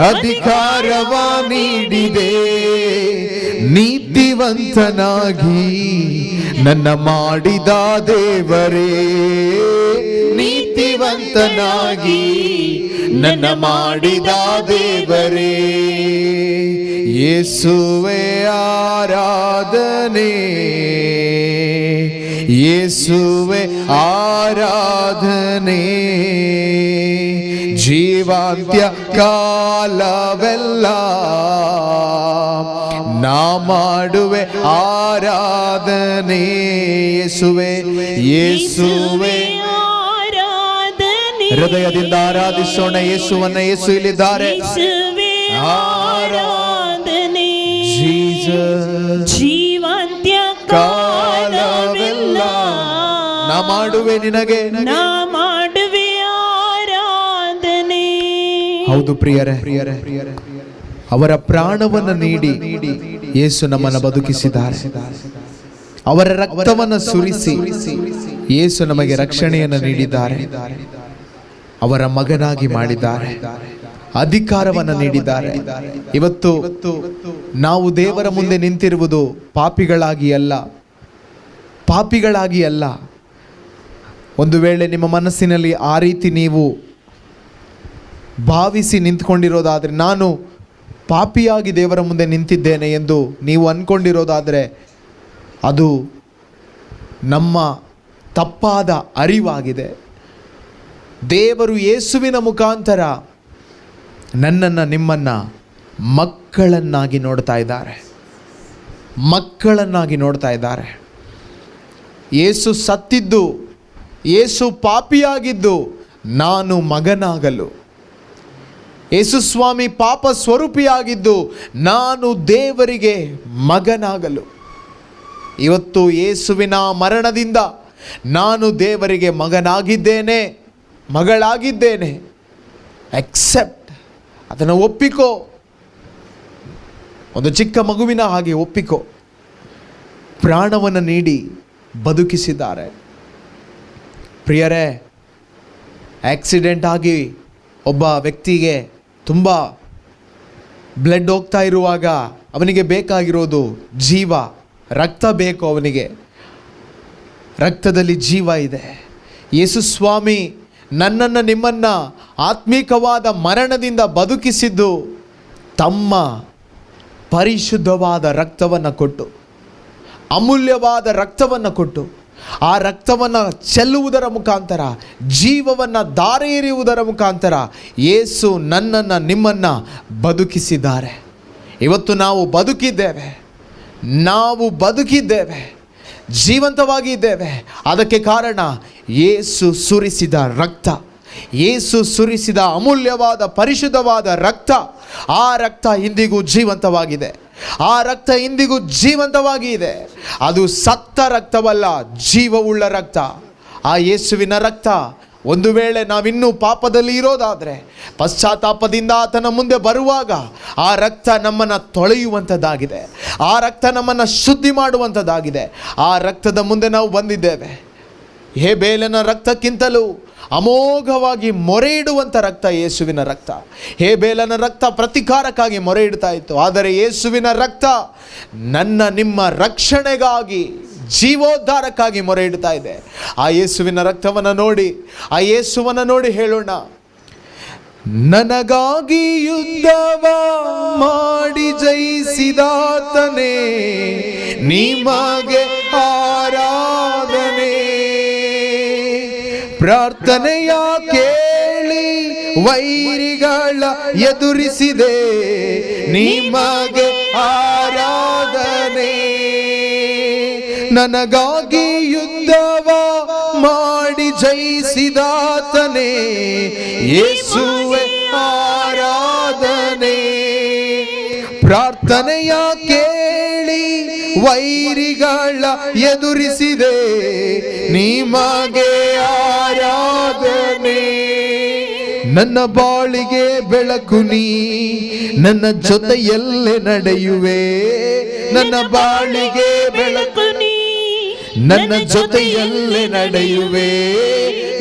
ಅಧಿಕಾರವ ನೀಡಿದೆ. ನೀತಿವಂತನಾಗಿ ನನ್ನ ಮಾಡಿದ ದೇವರೇ, ನೀತಿವಂತನಾಗಿ ನನ್ನ ಮಾಡಿದ ದೇವರೇ. ಯೇಸುವೇ ಆರಾಧನೆ, ಯೇಸುವೇ ಆರಾಧನೆ. ಜೀವಾಂತ್ಯ ಕಾಲವೆಲ್ಲ ನಾ ಮಾಡುವೆ ಆರಾಧನೆ. ಯೇಸುವೇ, ಯೇಸುವೇ ಹೃದಯದಿಂದ ಆರಾಧಿಸೋಣ ಯೇಸುವನ್ನ. ಯೇಸು ಇಲ್ಲಿದ್ದಾರೆ. ಆರಾಧನೆ ಜೀವಂತ್ಯ ಕಾಲವೆಲ್ಲ ನಾ ಮಾಡುವೆ ನಿನಗೆ, ನಾ ಮಾಡುವೆ ಆರಾಧನೆ. ಹೌದು ಪ್ರಿಯರೇ, ಅವರ ಪ್ರಾಣವನ್ನು ನೀಡಿ ಯೇಸು ನಮ್ಮನ್ನು ಬದುಕಿಸಿದ್ದಾರೆ. ಅವರ ರಕ್ತವನ್ನು ಸುರಿಸಿ ಯೇಸು ನಮಗೆ ರಕ್ಷಣೆಯನ್ನು ನೀಡಿದ್ದಾರೆ. ಅವರ ಮಗನಾಗಿ ಮಾಡಿದ್ದಾರೆ, ಅಧಿಕಾರವನ್ನು ನೀಡಿದ್ದಾರೆ. ಇವತ್ತು ನಾವು ದೇವರ ಮುಂದೆ ನಿಂತಿರುವುದು ಪಾಪಿಗಳಾಗಿ ಅಲ್ಲ. ಒಂದು ವೇಳೆ ನಿಮ್ಮ ಮನಸ್ಸಿನಲ್ಲಿ ಆ ರೀತಿ ನೀವು ಭಾವಿಸಿ ನಿಂತ್ಕೊಂಡಿರೋದಾದರೆ, ನಾನು ಪಾಪಿಯಾಗಿ ದೇವರ ಮುಂದೆ ನಿಂತಿದ್ದೇನೆ ಎಂದು ನೀವು ಅಂದ್ಕೊಂಡಿರೋದಾದರೆ, ಅದು ನಮ್ಮ ತಪ್ಪಾದ ಅರಿವಾಗಿದೆ. ದೇವರು ಯೇಸುವಿನ ಮುಖಾಂತರ ನನ್ನನ್ನು ನಿಮ್ಮನ್ನು ಮಕ್ಕಳನ್ನಾಗಿ ನೋಡ್ತಾ ಇದ್ದಾರೆ. ಯೇಸು ಸತ್ತಿದ್ದು, ಯೇಸು ಪಾಪಿಯಾಗಿದ್ದು ನಾನು ಮಗನಾಗಲು, ಯೇಸು ಸ್ವಾಮಿ ಪಾಪ ಸ್ವರೂಪಿಯಾಗಿದ್ದು ನಾನು ದೇವರಿಗೆ ಮಗನಾಗಲು. ಇವತ್ತು ಯೇಸುವಿನ ಮರಣದಿಂದ ನಾನು ದೇವರಿಗೆ ಮಗನಾಗಿದ್ದೇನೆ, ಮಗಳಾಗಿದ್ದೇನೆ. ಅಕ್ಸೆಪ್ಟ್, ಅದನ್ನು ಒಪ್ಪಿಕೋ. ಒಂದು ಚಿಕ್ಕ ಮಗುವಿನ ಹಾಗೆ ಒಪ್ಪಿಕೋ. ಪ್ರಾಣವನ್ನು ನೀಡಿ ಬದುಕಿಸಿದ್ದಾರೆ. ಪ್ರಿಯರೇ, ಆಕ್ಸಿಡೆಂಟ್ ಆಗಿ ಒಬ್ಬ ವ್ಯಕ್ತಿಗೆ ತುಂಬ ಬ್ಲಡ್ ಹೋಗ್ತಾ ಇರುವಾಗ ಅವನಿಗೆ ಬೇಕಾಗಿರೋದು ಜೀವ, ರಕ್ತ ಬೇಕು. ಅವನಿಗೆ ರಕ್ತದಲ್ಲಿ ಜೀವ ಇದೆ. ಯೇಸು ಸ್ವಾಮಿ ನನ್ನನ್ನು ನಿಮ್ಮನ್ನು ಆತ್ಮಿಕವಾದ ಮರಣದಿಂದ ಬದುಕಿಸಿದ್ದು ತಮ್ಮ ಪರಿಶುದ್ಧವಾದ ರಕ್ತವನ್ನು ಕೊಟ್ಟು, ಅಮೂಲ್ಯವಾದ ರಕ್ತವನ್ನು ಕೊಟ್ಟು, ಆ ರಕ್ತವನ್ನು ಚೆಲ್ಲುವುದರ ಮುಖಾಂತರ, ಜೀವವನ್ನು ಧಾರೆ ಎರೆಯುವುದರ ಮುಖಾಂತರ ಯೇಸು ನನ್ನನ್ನು ನಿಮ್ಮನ್ನು ಬದುಕಿಸಿದ್ದಾರೆ. ಇವತ್ತು ನಾವು ಬದುಕಿದ್ದೇವೆ, ಜೀವಂತವಾಗಿ ಇದ್ದೇವೆ. ಅದಕ್ಕೆ ಕಾರಣ ಯೇಸು ಸುರಿಸಿದ ರಕ್ತ, ಯೇಸು ಸುರಿಸಿದ ಅಮೂಲ್ಯವಾದ ಪರಿಶುದ್ಧವಾದ ರಕ್ತ. ಆ ರಕ್ತ ಇಂದಿಗೂ ಜೀವಂತವಾಗಿದೆ. ಆ ರಕ್ತ ಇಂದಿಗೂ ಜೀವಂತವಾಗಿ ಇದೆ. ಅದು ಸತ್ತ ರಕ್ತವಲ್ಲ, ಜೀವವುಳ್ಳ ರಕ್ತ. ಆ ಯೇಸುವಿನ ರಕ್ತ, ಒಂದು ವೇಳೆ ನಾವಿನ್ನೂ ಪಾಪದಲ್ಲಿ ಇರೋದಾದರೆ, ಪಶ್ಚಾತ್ತಾಪದಿಂದ ಆತನ ಮುಂದೆ ಬರುವಾಗ ಆ ರಕ್ತ ನಮ್ಮನ್ನು ತೊಳೆಯುವಂಥದ್ದಾಗಿದೆ. ಆ ರಕ್ತ ನಮ್ಮನ್ನು ಶುದ್ಧಿ ಮಾಡುವಂಥದ್ದಾಗಿದೆ. ಆ ರಕ್ತದ ಮುಂದೆ ನಾವು ಬಂದಿದ್ದೇವೆ. ಹೇಬೇಲನ ರಕ್ತಕ್ಕಿಂತಲೂ ಅಮೋಘವಾಗಿ ಮೊರೆ ಇಡುವಂಥ ರಕ್ತ ಯೇಸುವಿನ ರಕ್ತ. ಹೇಬೇಲನ ರಕ್ತ ಪ್ರತಿಕಾರಕ್ಕಾಗಿ ಮೊರೆ ಇಡ್ತಾ ಇತ್ತು. ಆದರೆ ಯೇಸುವಿನ ರಕ್ತ ನನ್ನ ನಿಮ್ಮ ರಕ್ಷಣೆಗಾಗಿ, ಜೀವೋದ್ಧಾರಕ್ಕಾಗಿ ಮೊರೆ ಇಡ್ತಾ ಇದೆ. ಆ ಯೇಸುವಿನ ರಕ್ತವನ್ನು ನೋಡಿ, ಆ ಯೇಸುವನ್ನು ನೋಡಿ ಹೇಳೋಣ, ನನಗಾಗಿ ಯುದ್ಧವ ಮಾಡಿ ಜಯಿಸಿದಾತನೇ, ನಿಮಗೆ ಆರಾಧನೆ. ಪ್ರಾರ್ಥನೆಯ ಕೇಳಿ ವೈರಿಗಳ ಎದುರಿಸಿದೆ, ನಿಮಗೆ ಆರಾಧನೆ. ನನಗಾಗಿ ಯುದ್ಧವ ಮಾಡಿ ಜಯಿಸಿದಾತನೇ ಯೇಸುವೆ ಆರಾಧನೆ. ಪ್ರಾರ್ಥನೆಯ ಕೇಳಿ ವೈರಿಗಳ ಎದುರಿಸಿದೆ, ನಿಮಗೆ ಆರಾಧನೆ. ನನ್ನ ಬಾಳಿಗೆ ಬೆಳಕು ನೀ, ನನ್ನ ಜೊತೆಯಲ್ಲೇ ನಡೆಯುವೆ. ನನ್ನ ಬಾಳಿಗೆ ಬೆಳಕು ನೀ, ನನ್ನ ಜೊತೆಯಲ್ಲೇ ನಡೆಯುವೆ.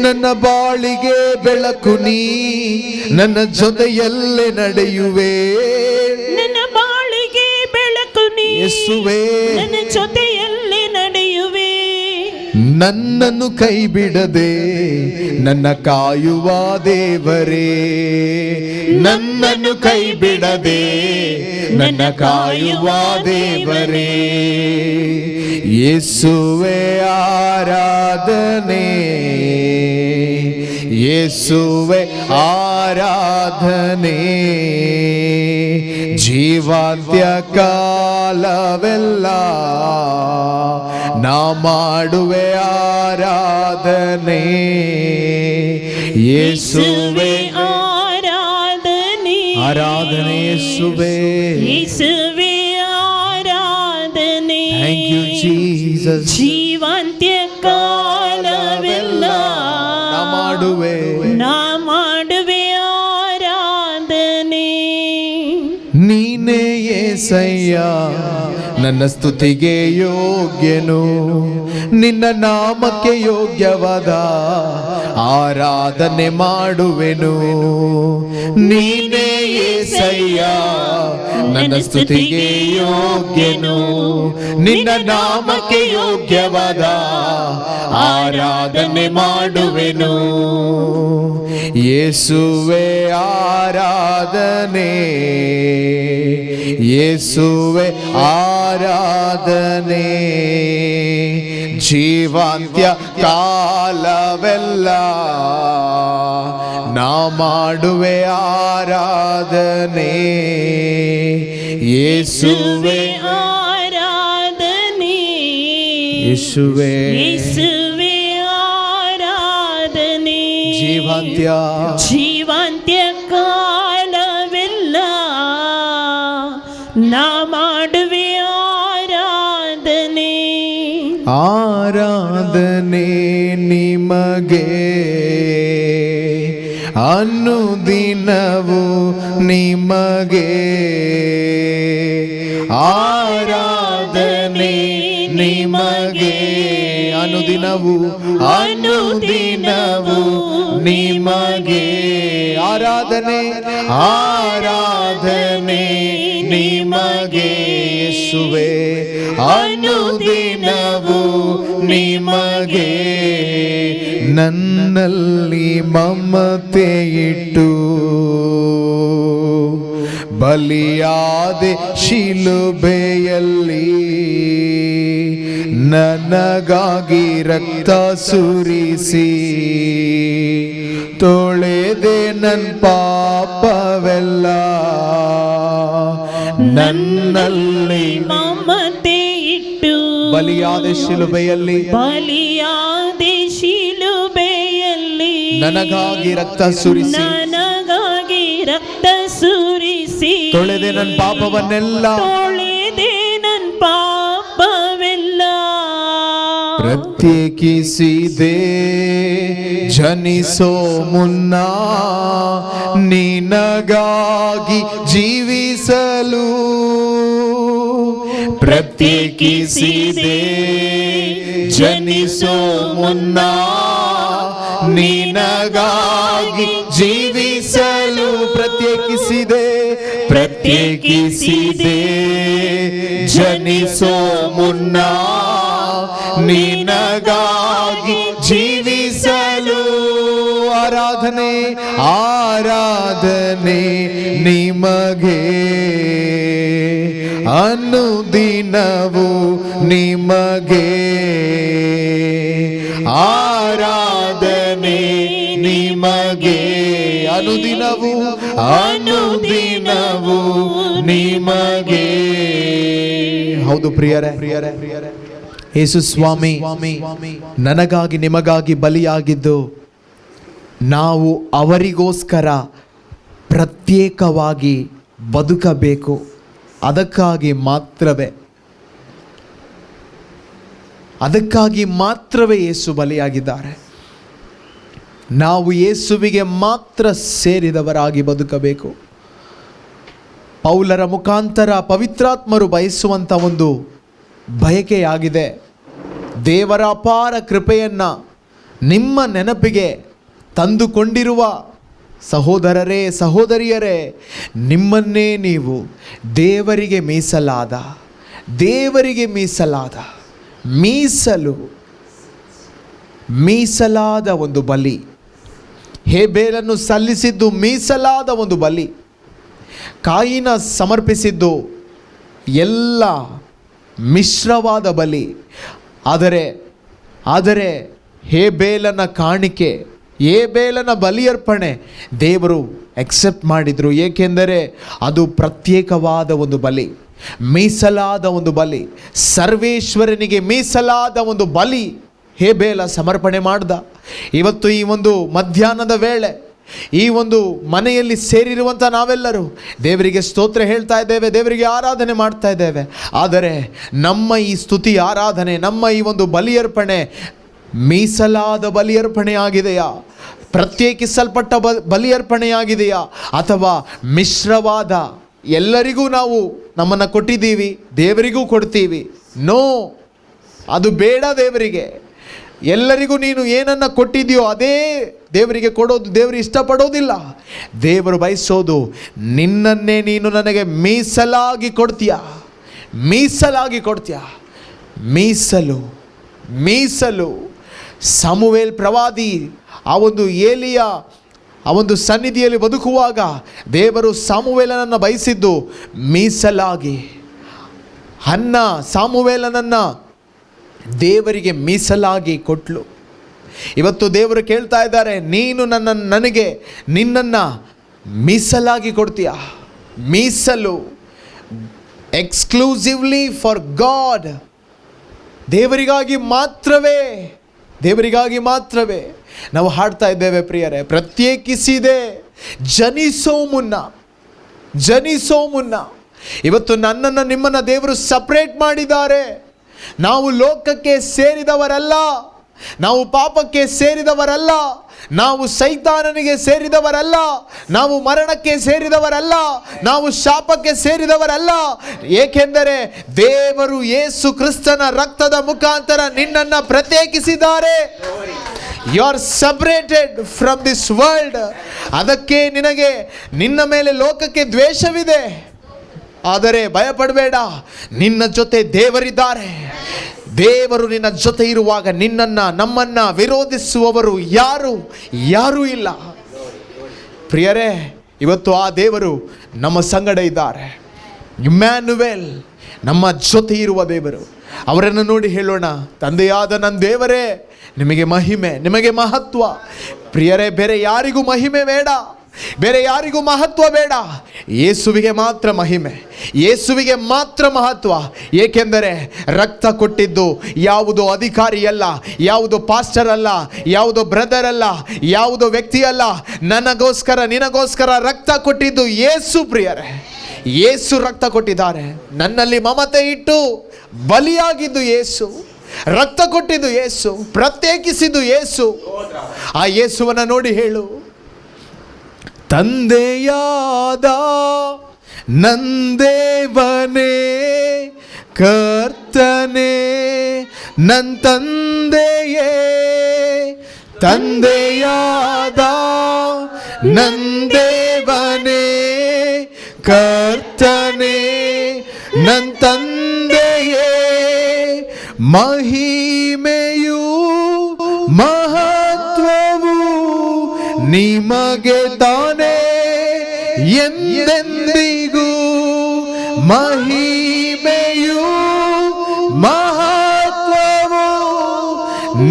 ನನ್ನ ಬಾಳಿಗೆ ಬೆಳಕು ನೀ, ನನ್ನ ಜೊತೆಯಲ್ಲೇ ನಡೆಯುವೆ. ನನ್ನ ಬಾಳಿಗೆ ಬೆಳಕು ನೀ, ಯೇಸುವೇ ನನ್ನ ಜೊತೆಯಲ್ಲೇ ನಡೆಯುವೆ. ನನ್ನನ್ನು ಕೈ ಬಿಡದೆ ನನ್ನ ಕಾಯುವ ದೇವರೇ, ನನ್ನನ್ನು ಕೈ ಬಿಡದೆ ನನ್ನ ಕಾಯುವ ದೇವರೇ. ಯೇಸುವೆ ಆರಾಧನೆ, ಯೇಸುವೆ ಆರಾಧನೆ. ಜೀವಾಂತ್ಯ ಕಾಲವೆಲ್ಲ ನಾ ಮಾಡುವೆ ಆರಾಧನೆ. ಯೇಸುವೆ ಆರಾಧನೆ, ಆರಾಧನೆ ಯೇಸುವೆ, ಯೇಸುವೆ ಆರಾಧನೆ. Thank you Jesus. ಜೀವಾಂತ್ಯ ಕಾಲವೆಲ್ಲ ನಾ ಮಾಡುವೆ ಆರಾಧನೆ. ನೀನೇ యేసయ్య ನನ್ನ ಸ್ತುತಿಗೆ ಯೋಗ್ಯನು, ನಿನ್ನ ನಾಮಕ್ಕೆ ಯೋಗ್ಯವಾದ ಆರಾಧನೆ ಮಾಡುವೆನು. ನೀನೇ యేసయ్య ನನ್ನ ಸ್ತುತಿಗೆ ಯೋಗ್ಯನು, ನಿನ್ನ ನಾಮಕ್ಕೆ ಯೋಗ್ಯವಾದ ಆರಾಧನೆ ಮಾಡುವೆನು. ಯೇಸುವೆ ಆರಾಧನೆ, ಯೇಸುವೆ ಆರಾಧನೆ. ಜೀವಾಂತ್ಯ ಕಾಲವೆಲ್ಲ ನಾ ಮಾಡುವೆ ಆರಾಧನೆ. ಯೇಸುವೆ ಆರಾಧನೆ, ಯೇಸುವೆ ಯೇಸುವೆ ಆರಾಧನೆ. ಜೀವಾಂತ್ಯ ಕಾಲವೆಲ್ಲ ನಾ ಮಾಡುವೆ ಆರಾಧನೆ. ಆರಾಧನೆ ನಿಮಗೆ ಅನುದಿನವು ನಿಮಗೆ. ಆರಾಧನೆ ನಿಮಗೆ ಅನುದಿನವು, ಅನುದಿನವು ನಿಮಗೆ. ಆರಾಧನೆ ಆರಾಧನೆ ನಿಮಗೆ ಯೇಸುವೆ, ಅನುದಿನವು ನಿಮಗೆ. ನನ್ನಲ್ಲಿ ಮಮತೆ ಇಟ್ಟು ಬಲಿಯಾದೆ ಶಿಲುಬೆಯಲ್ಲಿ, ನನಗಾಗಿ ರಕ್ತ ಸುರಿಸಿ ತೊಳೆದೆ ನನ್ನ ಪಾಪವೆಲ್ಲ. ನನ್ನಲ್ಲಿ ಮಮತೆ ಇಟ್ಟು ಬಲಿಯಾದ ಶಿಲುಬೆಯಲ್ಲಿ, ಬಲಿಯಾದೆ ಶಿಲುಬೆಯಲ್ಲಿ ನನಗಾಗಿ ರಕ್ತ ಸುರಿಸಿ, ನನಗಾಗಿ ರಕ್ತ ಸುರಿಸಿ ತೊಳೆದೆ ನನ್ನ ಪಾಪವನ್ನೆಲ್ಲ, ತೊಳೆದೆ ನನ್ನ ಪಾಪವೆಲ್ಲ. ಪ್ರತ್ಯೇಕಿಸಿದೆ ಜನಿಸೋ ಮುನ್ನ ನಿನಗಾಗಿ ಜೀವಿಸಲು. ಪ್ರತ್ಯೇಕಿಸಿದೆ ಜನಿಸೋ ಮುನ್ನ ನಿನಗಾಗಿ ಜೀವಿಸಲು. ಪ್ರತ್ಯೇಕಿಸಿದೆ, ಪ್ರತ್ಯೇಕಿಸಿದೆ ಜನಿಸೋ ಮುನ್ನ ನಿನಗಾಗಿ ಜೀವಿಸಲು. ಆರಾಧನೆ ಆರಾಧನೆ ನಿಮಗೆ ಅನುದಿನವು ನಿಮಗೆ. ಆರಾಧನೆ ನಿಮಗೆ ಅನುದಿನವು, ಅನುದಿನವು ನಿಮಗೆ. ಹೌದು ಪ್ರಿಯರೇ, ಯೇಸು ಸ್ವಾಮಿ ನನಗಾಗಿ ನಿಮಗಾಗಿ ಬಲಿಯಾಗಿದ್ದು ನಾವು ಅವರಿಗೋಸ್ಕರ ಪ್ರತ್ಯೇಕವಾಗಿ ಬದುಕಬೇಕು. ಅದಕ್ಕಾಗಿ ಮಾತ್ರವೇ ಯೇಸು ಬಲಿಯಾಗಿದ್ದಾರೆ. ನಾವು ಯೇಸುವಿಗೆ ಮಾತ್ರ ಸೇರಿದವರಾಗಿ ಬದುಕಬೇಕು. ಪೌಲರ ಮುಖಾಂತರ ಪವಿತ್ರಾತ್ಮರು ಬಯಸುವಂಥ ಒಂದು ಬಯಕೆಯಾಗಿದೆ. ದೇವರ ಅಪಾರ ಕೃಪೆಯನ್ನು ನಿಮ್ಮ ನೆನಪಿಗೆ ತಂದುಕೊಂಡಿರುವ ಸಹೋದರರೇ, ಸಹೋದರಿಯರೇ, ನಿಮ್ಮನ್ನೇ ನೀವು ದೇವರಿಗೆ ಮೀಸಲಾದ ಒಂದು ಬಲಿ. ಹೇಬೇಲನ್ನು ಸಲ್ಲಿಸಿದ್ದು ಮೀಸಲಾದ ಒಂದು ಬಲಿ. ಕಾಯಿನ ಸಮರ್ಪಿಸಿದ್ದು ಎಲ್ಲ ಮಿಶ್ರವಾದ ಬಲಿ. ಆದರೆ ಹೇಬೇಲನ ಕಾಣಿಕೆ, ಹೇಬೇಲನ ಬಲಿಯರ್ಪಣೆ ದೇವರು ಎಕ್ಸೆಪ್ಟ್ ಮಾಡಿದರು. ಏಕೆಂದರೆ ಅದು ಪ್ರತ್ಯೇಕವಾದ ಒಂದು ಬಲಿ, ಮೀಸಲಾದ ಒಂದು ಬಲಿ, ಸರ್ವೇಶ್ವರನಿಗೆ ಮೀಸಲಾದ ಒಂದು ಬಲಿ ಹೇಬೇಲ ಸಮರ್ಪಣೆ ಮಾಡ್ದ. ಇವತ್ತು ಈ ಒಂದು ಮಧ್ಯಾಹ್ನದ ವೇಳೆ ಈ ಒಂದು ಮನೆಯಲ್ಲಿ ಸೇರಿರುವಂಥ ನಾವೆಲ್ಲರೂ ದೇವರಿಗೆ ಸ್ತೋತ್ರ ಹೇಳ್ತಾ ಇದ್ದೇವೆ, ದೇವರಿಗೆ ಆರಾಧನೆ ಮಾಡ್ತಾ ಇದ್ದೇವೆ. ಆದರೆ ನಮ್ಮ ಈ ಸ್ತುತಿ ಆರಾಧನೆ, ನಮ್ಮ ಈ ಒಂದು ಬಲಿಯರ್ಪಣೆ ಮೀಸಲಾದ ಬಲಿಯರ್ಪಣೆಯಾಗಿದೆಯಾ, ಪ್ರತ್ಯೇಕಿಸಲ್ಪಟ್ಟ ಬಲಿಯರ್ಪಣೆಯಾಗಿದೆಯಾ, ಅಥವಾ ಮಿಶ್ರವಾದ ಎಲ್ಲರಿಗೂ ನಾವು ನಮ್ಮನ್ನು ಕೊಟ್ಟಿದ್ದೀವಿ, ದೇವರಿಗೂ ಕೊಡ್ತೀವಿ? ನೋ, ಅದು ಬೇಡ. ದೇವರಿಗೆ ಎಲ್ಲರಿಗೂ ನೀನು ಏನನ್ನು ಕೊಟ್ಟಿದೆಯೋ ಅದೇ ದೇವರಿಗೆ ಕೊಡೋದು ದೇವರು ಇಷ್ಟಪಡೋದಿಲ್ಲ. ದೇವರು ಬಯಸೋದು ನಿನ್ನನ್ನೇ ನೀನು ನನಗೆ ಮೀಸಲಾಗಿ ಕೊಡ್ತೀಯಾ. ಮೀಸಲು ಸಮುವೇಲ್ ಪ್ರವಾದಿ ಆ ಒಂದು ಏಲಿಯ ಆ ಒಂದು ಸನ್ನಿಧಿಯಲ್ಲಿ ಬದುಕುವಾಗ ದೇವರು ಸಮುವೇಲನನ್ನು ಬಯಸಿದ್ದು ಮೀಸಲಾಗಿ. ಹನ್ನ ಸಮುವೇಲನನ್ನು ದೇವರಿಗೆ ಮೀಸಲಾಗಿ ಕೊಟ್ಲು. ಇವತ್ತು ದೇವರು ಕೇಳ್ತಾ ಇದ್ದಾರೆ, ನೀನು ನನಗೆ ನಿನ್ನನ್ನು ಮೀಸಲಾಗಿ ಕೊಡ್ತೀಯಾ? ಮೀಸಲು, ಎಕ್ಸ್ಕ್ಲೂಸಿವ್ಲಿ ಫಾರ್ ಗಾಡ್, ದೇವರಿಗಾಗಿ ನಾವು ಹಾಡ್ತಾ ಇದ್ದೇವೆ ಪ್ರಿಯರೇ. ಪ್ರತ್ಯೇಕಿಸಿದೆ ಜನಿಸೋ ಮುನ್ನ. ಇವತ್ತು ನನ್ನನ್ನು ನಿಮ್ಮನ್ನು ದೇವರು ಸಪ್ರೇಟ್ ಮಾಡಿದ್ದಾರೆ. ನಾವು ಲೋಕಕ್ಕೆ ಸೇರಿದವರಲ್ಲ, ನಾವು ಪಾಪಕ್ಕೆ ಸೇರಿದವರಲ್ಲ, ನಾವು ಸೈತಾನನಿಗೆ ಸೇರಿದವರಲ್ಲ, ನಾವು ಮರಣಕ್ಕೆ ಸೇರಿದವರಲ್ಲ, ನಾವು ಶಾಪಕ್ಕೆ ಸೇರಿದವರಲ್ಲ. ಏಕೆಂದರೆ ದೇವರು ಯೇಸು ಕ್ರಿಸ್ತನ ರಕ್ತದ ಮುಖಾಂತರ ನಿನ್ನನ್ನು ಪ್ರತ್ಯೇಕಿಸಿದ್ದಾರೆ. You are separated from this world. ಅದಕ್ಕೆ ನಿನಗೆ ನಿನ್ನ ಮೇಲೆ ಲೋಕಕ್ಕೆ ದ್ವೇಷವಿದೆ. ಆದರೆ ಭಯಪಡಬೇಡ, ನಿನ್ನ ಜೊತೆ ದೇವರಿದ್ದಾರೆ. ದೇವರು ನಿನ್ನ ಜೊತೆ ಇರುವಾಗ ನಮ್ಮನ್ನು ವಿರೋಧಿಸುವವರು ಯಾರೂ ಇಲ್ಲ. ಪ್ರಿಯರೇ, ಇವತ್ತು ಆ ದೇವರು ನಮ್ಮ ಸಂಗಡ ಇದ್ದಾರೆ. ಇಮ್ಯಾನುವೇಲ್, ನಮ್ಮ ಜೊತೆ ಇರುವ ದೇವರು. ಅವರನ್ನು ನೋಡಿ ಹೇಳೋಣ, ತಂದೆಯಾದ ನನ್ನ ದೇವರೇ, ನಿಮಗೆ ಮಹಿಮೆ, ನಿಮಗೆ ಮಹತ್ವ. ಪ್ರಿಯರೇ, ಬೇರೆ ಯಾರಿಗೂ ಮಹಿಮೆ ಬೇಡ, ಬೇರೆ ಯಾರಿಗೂ ಮಹತ್ವ ಬೇಡ. ಯೇಸುವಿಗೆ ಮಾತ್ರ ಮಹಿಮೆ, ಯೇಸುವಿಗೆ ಮಾತ್ರ ಮಹತ್ವ. ಏಕೆಂದರೆ ರಕ್ತ ಕೊಟ್ಟಿದ್ದು ಯಾವುದೋ ಅಧಿಕಾರಿ ಅಲ್ಲ, ಯಾವುದೋ ಪಾಸ್ಟರ್ ಅಲ್ಲ, ಯಾವುದೋ ಬ್ರದರ್ ಅಲ್ಲ, ಯಾವುದೋ ವ್ಯಕ್ತಿ ಅಲ್ಲ. ನನಗೋಸ್ಕರ ನಿನಗೋಸ್ಕರ ರಕ್ತ ಕೊಟ್ಟಿದ್ದು ಯೇಸು. ಪ್ರಿಯರೇ, ಯೇಸು ರಕ್ತ ಕೊಟ್ಟಿದ್ದಾರೆ. ನನ್ನಲ್ಲಿ ಮಮತೆ ಇಟ್ಟು ಬಲಿಯಾಗಿದ್ದು ಯೇಸು, ರಕ್ತ ಕೊಟ್ಟಿದ್ದು ಯೇಸು, ಪ್ರತ್ಯೇಕಿಸಿದ್ದು ಯೇಸು. ಆ ಯೇಸುವನ್ನು ನೋಡಿ ಹೇಳು, ತಂದೆಯಾದ ನಂದೇವನೇ, ಕರ್ತನೇ ನನ್ನ ತಂದೆಯೇ. ತಂದೆಯಾದ ನಂದೇವನೇ, ಕರ್ತನೇ ನನ್ನ ತಂದೆಯೇ. ಮಹಿಮೆಯು ಮಹತ್ವವು ನಿಮಗೆ ತಾನೇ ಎಂದೆಂದಿಗೂ. ಮಹಿಮೆಯು ಮಹತ್ವವು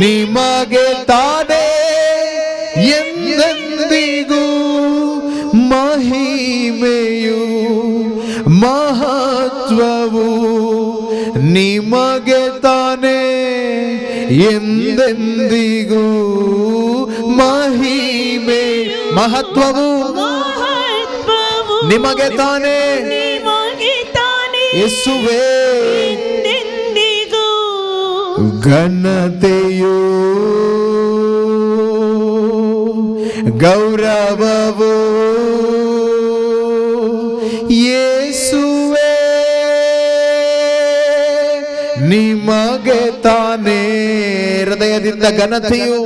ನಿಮಗೆ ತಾನೇ ಎಂದೆಂದಿಗೂ. ಮಹಿಮೆಯು ಮಹತ್ವವು ನಿಮಗೆ ತಾನೇ ಎಂದೆಂದಿಗೂ ಮಹಿಮೆ ಮಹತ್ವವು ನಿಮಗೆ ತಾನೇ ಯೇಸುವೇ. ಎಂದೆಂದಿಗೂ ಘನತೆಯು ಗೌರವವು ಯೇಸುವೇ ನಿಮಗೆ ತಾನೇ. ಹೃದಯದಿಂದ ಘನತೆಯು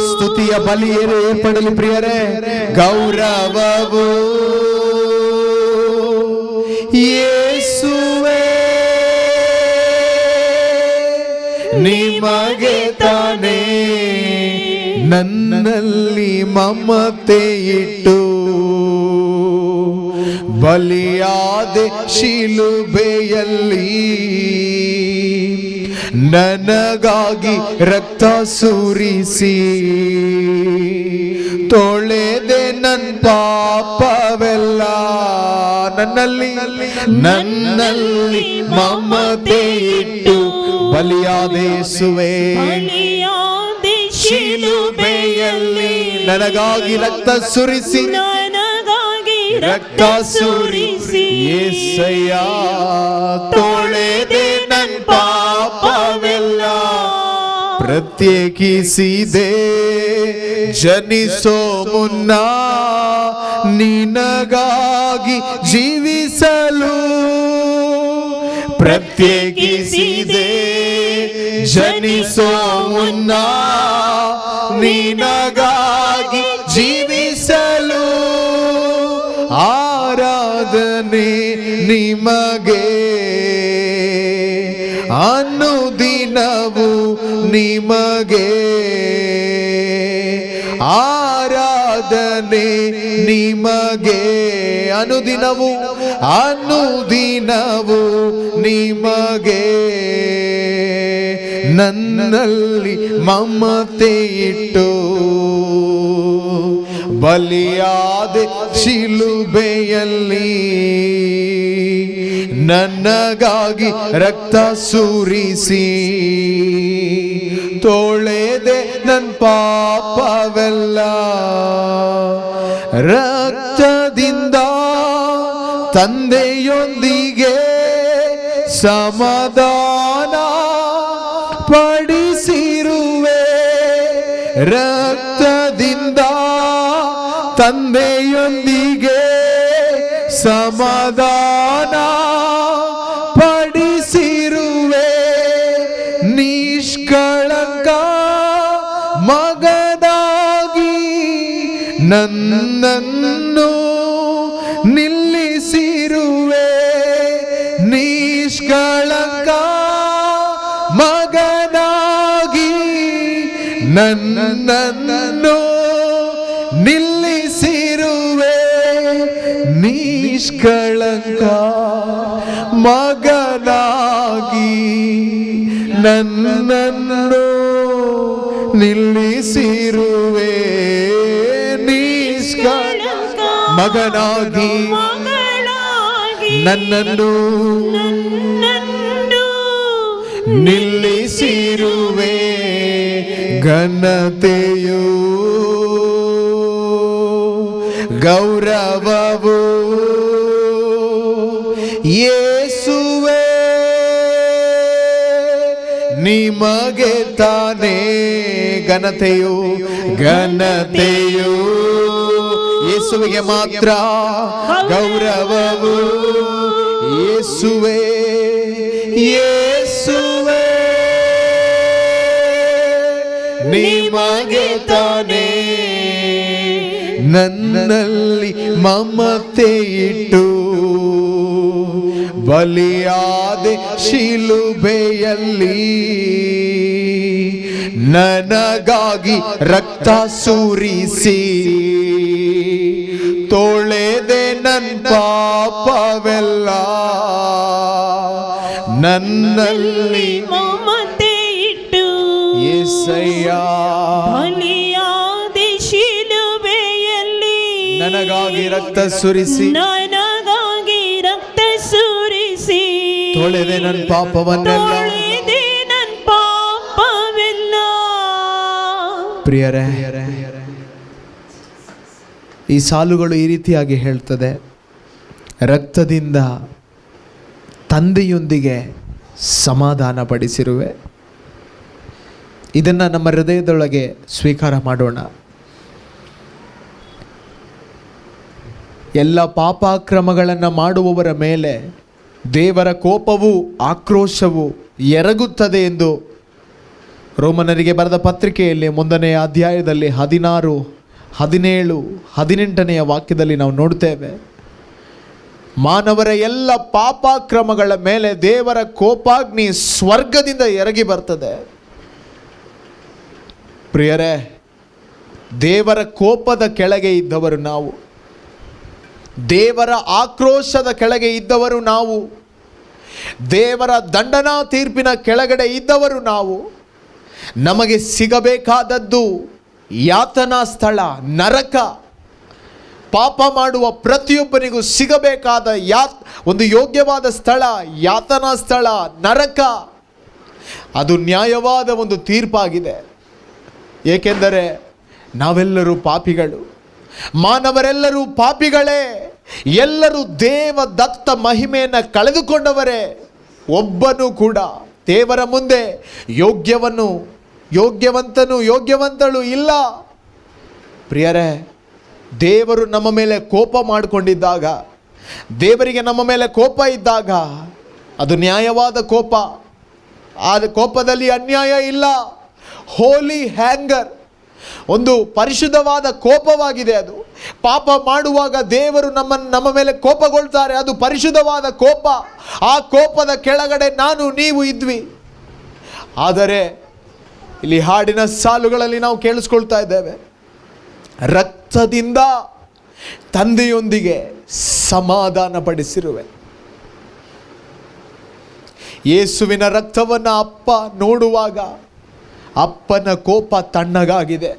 ಸ್ತುತಿಯ ಬಲಿ ಏರ್ಪಡಲಿ ಪ್ರಿಯರೇ. ಗೌರವವು ಯೇಸುವೇ ನಿಮಗೆ ತಾನೇ. ನನ್ನಲ್ಲಿ ಮಮತೆ ಇಟ್ಟು ಬಲಿಯಾದೆ ಶಿಲುಬೆಯಲ್ಲಿ, ನನಗಾಗಿ ರಕ್ತ ಸುರಿಸಿ ತೊಳೆದೆ ನನ್ನ ಪಾಪವೆಲ್ಲ. ನನ್ನಲ್ಲಿ ಮಮತೆ ಇಟ್ಟು ಬಲಿಯಾದೆ ಯೇಸುವೇ ಶಿಲುಬೆಯಲ್ಲಿ, ನನಗಾಗಿ ರಕ್ತ ಸುರಿಸಿ ಯೇಸಯ್ಯ ತೊಳೆದೆ ನನ್ನ ಪಾಪವೆಲ್ಲ. ಪ್ರತ್ಯೇಕಿಸಿದೆ ಜನಿಸೋ ಮುನ್ನ ನಿನಗಾಗಿ ಜೀವಿಸಲು. ಪ್ರತ್ಯೇಕಿಸಿದೆ ಜನಿಸೋ ಮುನ್ನ ನಿನಗಾಗಿ ಜೀವಿಸಲು. ಆರಾಧನೆ ನಿಮಗೆ ಅನುದಿನವು ನಿಮಗೆ, ಆರಾಧನೆ ನಿಮಗೆ ಅನುದಿನವು ನಿಮಗೆ. ನನ್ನಲ್ಲಿ ಮಮತೆ ಇಟ್ಟು ಬಲಿಯಾದೆ ಶಿಲುಬೆಯಲ್ಲಿ, ನನಗಾಗಿ ರಕ್ತ ಸುರಿಸಿ ತೊಳೆದೆ ನನ್ನ ಪಾಪವೆಲ್ಲ. ರಕ್ತದಿಂದ ತಂದೆಯೊಂದಿಗೆ ಸಮಾಧಾನ ಪಡಿಸಿರುವೆ. ರಕ್ತದಿಂದ ತಂದೆಯೊಂದಿಗೆ ಸಮಾಧಾನ ಪಡಿಸಿರುವೆ. ನಿಷ್ಕಳಂಕ ಮಗನಾಗಿ ನನ್ನನ್ನು ನಿಲ್ಲಿಸಿರುವೆ. ನಿಷ್ಕಳಂಕ ಮಗನಾಗಿ ನನ್ನನ್ನು ನಿಲ್ಲಿಸಿರುವೆ. ನಿಷ್ಕಳಂಕ ಮಗನಾಗಿ ನನ್ನನ್ನು ನಿಲ್ಲಿಸಿರುವೆ. ನಿಷ್ಕಳಂಕ ಮಗನಾಗಿ ನನ್ನನ್ನು ನಿಲ್ಲಿಸಿರುವೆ. ಘನತೆಯು ಗೌರವವು ಯೇಸುವೇ ನಿಮಗೆ ತಾನೇ. ಘನತೆಯು ಯೇಸುವಿಗೆ ಮಾತ್ರ. ಗೌರವವು ಯೇಸುವೇ ನಿಮಗೆ ತಾನೇ. ನನ್ನಲ್ಲಿ ಮಮತೆ ಇಟ್ಟು ಬಲಿಯಾದೆ ಶಿಲುಬೆಯಲ್ಲಿ, ನನಗಾಗಿ ರಕ್ತ ಸುರಿಸಿ ತೊಳೆದೆ ನನ್ನ ಪಾಪವೆಲ್ಲ. ನನ್ನಲ್ಲಿ ಮಮತೆ ಇಟ್ಟು ಯೇಸಯ್ಯ ಬಲಿಯಾದೆ ಶಿಲುಬೆಯಲ್ಲಿ, ನನಗಾಗಿ ರಕ್ತ ಸುರಿಸಿ ತೊಳೆದೆ ತೊಳೆದೆ ನನ್ನ ಪಾಪವನ್ನೆಲ್ಲ. ಪ್ರಿಯರೇ, ಈ ಸಾಲುಗಳು ಈ ರೀತಿಯಾಗಿ ಹೇಳ್ತದೆ, ರಕ್ತದಿಂದ ತಂದೆಯೊಂದಿಗೆ ಸಮಾಧಾನ ಪಡಿಸಿರುವೆ. ಇದನ್ನು ನಮ್ಮ ಹೃದಯದೊಳಗೆ ಸ್ವೀಕಾರ ಮಾಡೋಣ. ಎಲ್ಲ ಪಾಪಾಕ್ರಮಗಳನ್ನು ಮಾಡುವವರ ಮೇಲೆ ದೇವರ ಕೋಪವೂ ಆಕ್ರೋಶವೂ ಎರಗುತ್ತದೆ ಎಂದು ರೋಮನರಿಗೆ ಬರೆದ ಪತ್ರಿಕೆಯಲ್ಲಿ 1ನೇ ಅಧ್ಯಾಯದಲ್ಲಿ 16, 17, 18ನೇ ವಾಕ್ಯದಲ್ಲಿ ನಾವು ನೋಡ್ತೇವೆ. ಮಾನವರ ಎಲ್ಲ ಪಾಪಾಕ್ರಮಗಳ ಮೇಲೆ ದೇವರ ಕೋಪಾಗ್ನಿ ಸ್ವರ್ಗದಿಂದ ಎರಗಿ ಬರ್ತದೆ. ಪ್ರಿಯರೇ, ದೇವರ ಕೋಪದ ಕೆಳಗೆ ಇದ್ದವರು ನಾವು, ದೇವರ ಆಕ್ರೋಶದ ಕೆಳಗೆ ಇದ್ದವರು ನಾವು, ದೇವರ ದಂಡನಾ ತೀರ್ಪಿನ ಕೆಳಗಡೆ ಇದ್ದವರು ನಾವು. ನಮಗೆ ಸಿಗಬೇಕಾದದ್ದು ಯಾತನಾ ಸ್ಥಳ, ನರಕ. ಪಾಪ ಮಾಡುವ ಪ್ರತಿಯೊಬ್ಬನಿಗೂ ಸಿಗಬೇಕಾದ ಒಂದು ಯೋಗ್ಯವಾದ ಸ್ಥಳ ಯಾತನಾ ಸ್ಥಳ, ನರಕ. ಅದು ನ್ಯಾಯವಾದ ಒಂದು ತೀರ್ಪಾಗಿದೆ. ಏಕೆಂದರೆ ನಾವೆಲ್ಲರೂ ಪಾಪಿಗಳು, ಮಾನವರೆಲ್ಲರೂ ಪಾಪಿಗಳೇ, ಎಲ್ಲರೂ ದೇವದತ್ತ ಮಹಿಮೆಯನ್ನು ಕಳೆದುಕೊಂಡವರೇ. ಒಬ್ಬನೂ ಕೂಡ ದೇವರ ಮುಂದೆ ಯೋಗ್ಯವಂತಳು ಇಲ್ಲ. ಪ್ರಿಯರೇ, ದೇವರು ನಮ್ಮ ಮೇಲೆ ಕೋಪ ಮಾಡಿಕೊಂಡಿದ್ದಾಗ, ದೇವರಿಗೆ ನಮ್ಮ ಮೇಲೆ ಕೋಪ ಇದ್ದಾಗ ಅದು ನ್ಯಾಯವಾದ ಕೋಪ. ಆ ಕೋಪದಲ್ಲಿ ಅನ್ಯಾಯ ಇಲ್ಲ. ಹೋಲಿ ಹ್ಯಾಂಗರ್, ಒಂದು ಪರಿಶುದ್ಧವಾದ ಕೋಪವಾಗಿದೆ ಅದು. ಪಾಪ ಮಾಡುವಾಗ ದೇವರು ನಮ್ಮ ಮೇಲೆ ಕೋಪಗೊಳ್ತಾರೆ, ಅದು ಪರಿಶುದ್ಧವಾದ ಕೋಪ. ಆ ಕೋಪದ ಕೆಳಗಡೆ ನಾನು ನೀವು ಇದ್ವಿ. ಆದರೆ ಇಲ್ಲಿ ಹಾಡಿನ ಸಾಲುಗಳಲ್ಲಿ ನಾವು ಕೇಳಿಸ್ಕೊಳ್ತಾ ಇದ್ದೇವೆ, ರಕ್ತದಿಂದ ತಂದೆಯೊಂದಿಗೆ ಸಮಾಧಾನ ಪಡಿಸಿರುವೆ. ಯೇಸುವಿನ ರಕ್ತವನ್ನು ಅಪ್ಪ ನೋಡುವಾಗ ಅಪ್ಪನ ಕೋಪ ತಣ್ಣಗಾಗಿದೆ.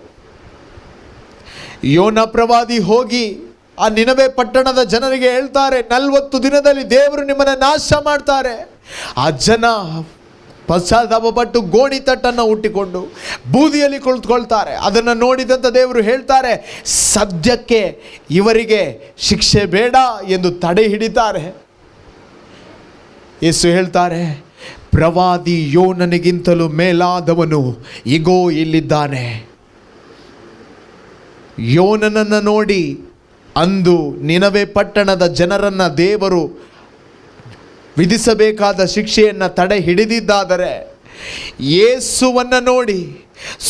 ಯೋನ ಪ್ರವಾದಿ ಹೋಗಿ ಆ ನಿನವೆ ಪಟ್ಟಣದ ಜನರಿಗೆ ಹೇಳ್ತಾರೆ, 40 ದಿನದಲ್ಲಿ ದೇವರು ನಿಮ್ಮನ್ನು ನಾಶ ಮಾಡ್ತಾರೆ. ಆ ಜನ ಪಶ್ಚಾತ್ತಾಪಪಟ್ಟು ಗೋಣಿ ತಟ್ಟನ್ನು ಹುಟ್ಟಿಕೊಂಡು ಬೂದಿಯಲ್ಲಿ ಕುಳಿತುಕೊಳ್ತಾರೆ. ಅದನ್ನು ನೋಡಿದಂಥ ದೇವರು ಹೇಳ್ತಾರೆ, ಸದ್ಯಕ್ಕೆ ಇವರಿಗೆ ಶಿಕ್ಷೆ ಬೇಡ ಎಂದು ತಡೆ ಹಿಡಿತಾರೆ. ಯೇಸು ಹೇಳ್ತಾರೆ, ಪ್ರವಾದಿ ಯೋನನಿಗಿಂತಲೂ ಮೇಲಾದವನು ಇಗೋ ಇಲ್ಲಿದ್ದಾನೆ. ಯೋನನನ್ನು ನೋಡಿ ಅಂದು ನಿನವೆ ಪಟ್ಟಣದ ಜನರನ್ನು ದೇವರು ವಿಧಿಸಬೇಕಾದ ಶಿಕ್ಷೆಯನ್ನು ತಡೆ ಹಿಡಿದಿದ್ದಾದರೆ, ಯೇಸುವನ್ನು ನೋಡಿ,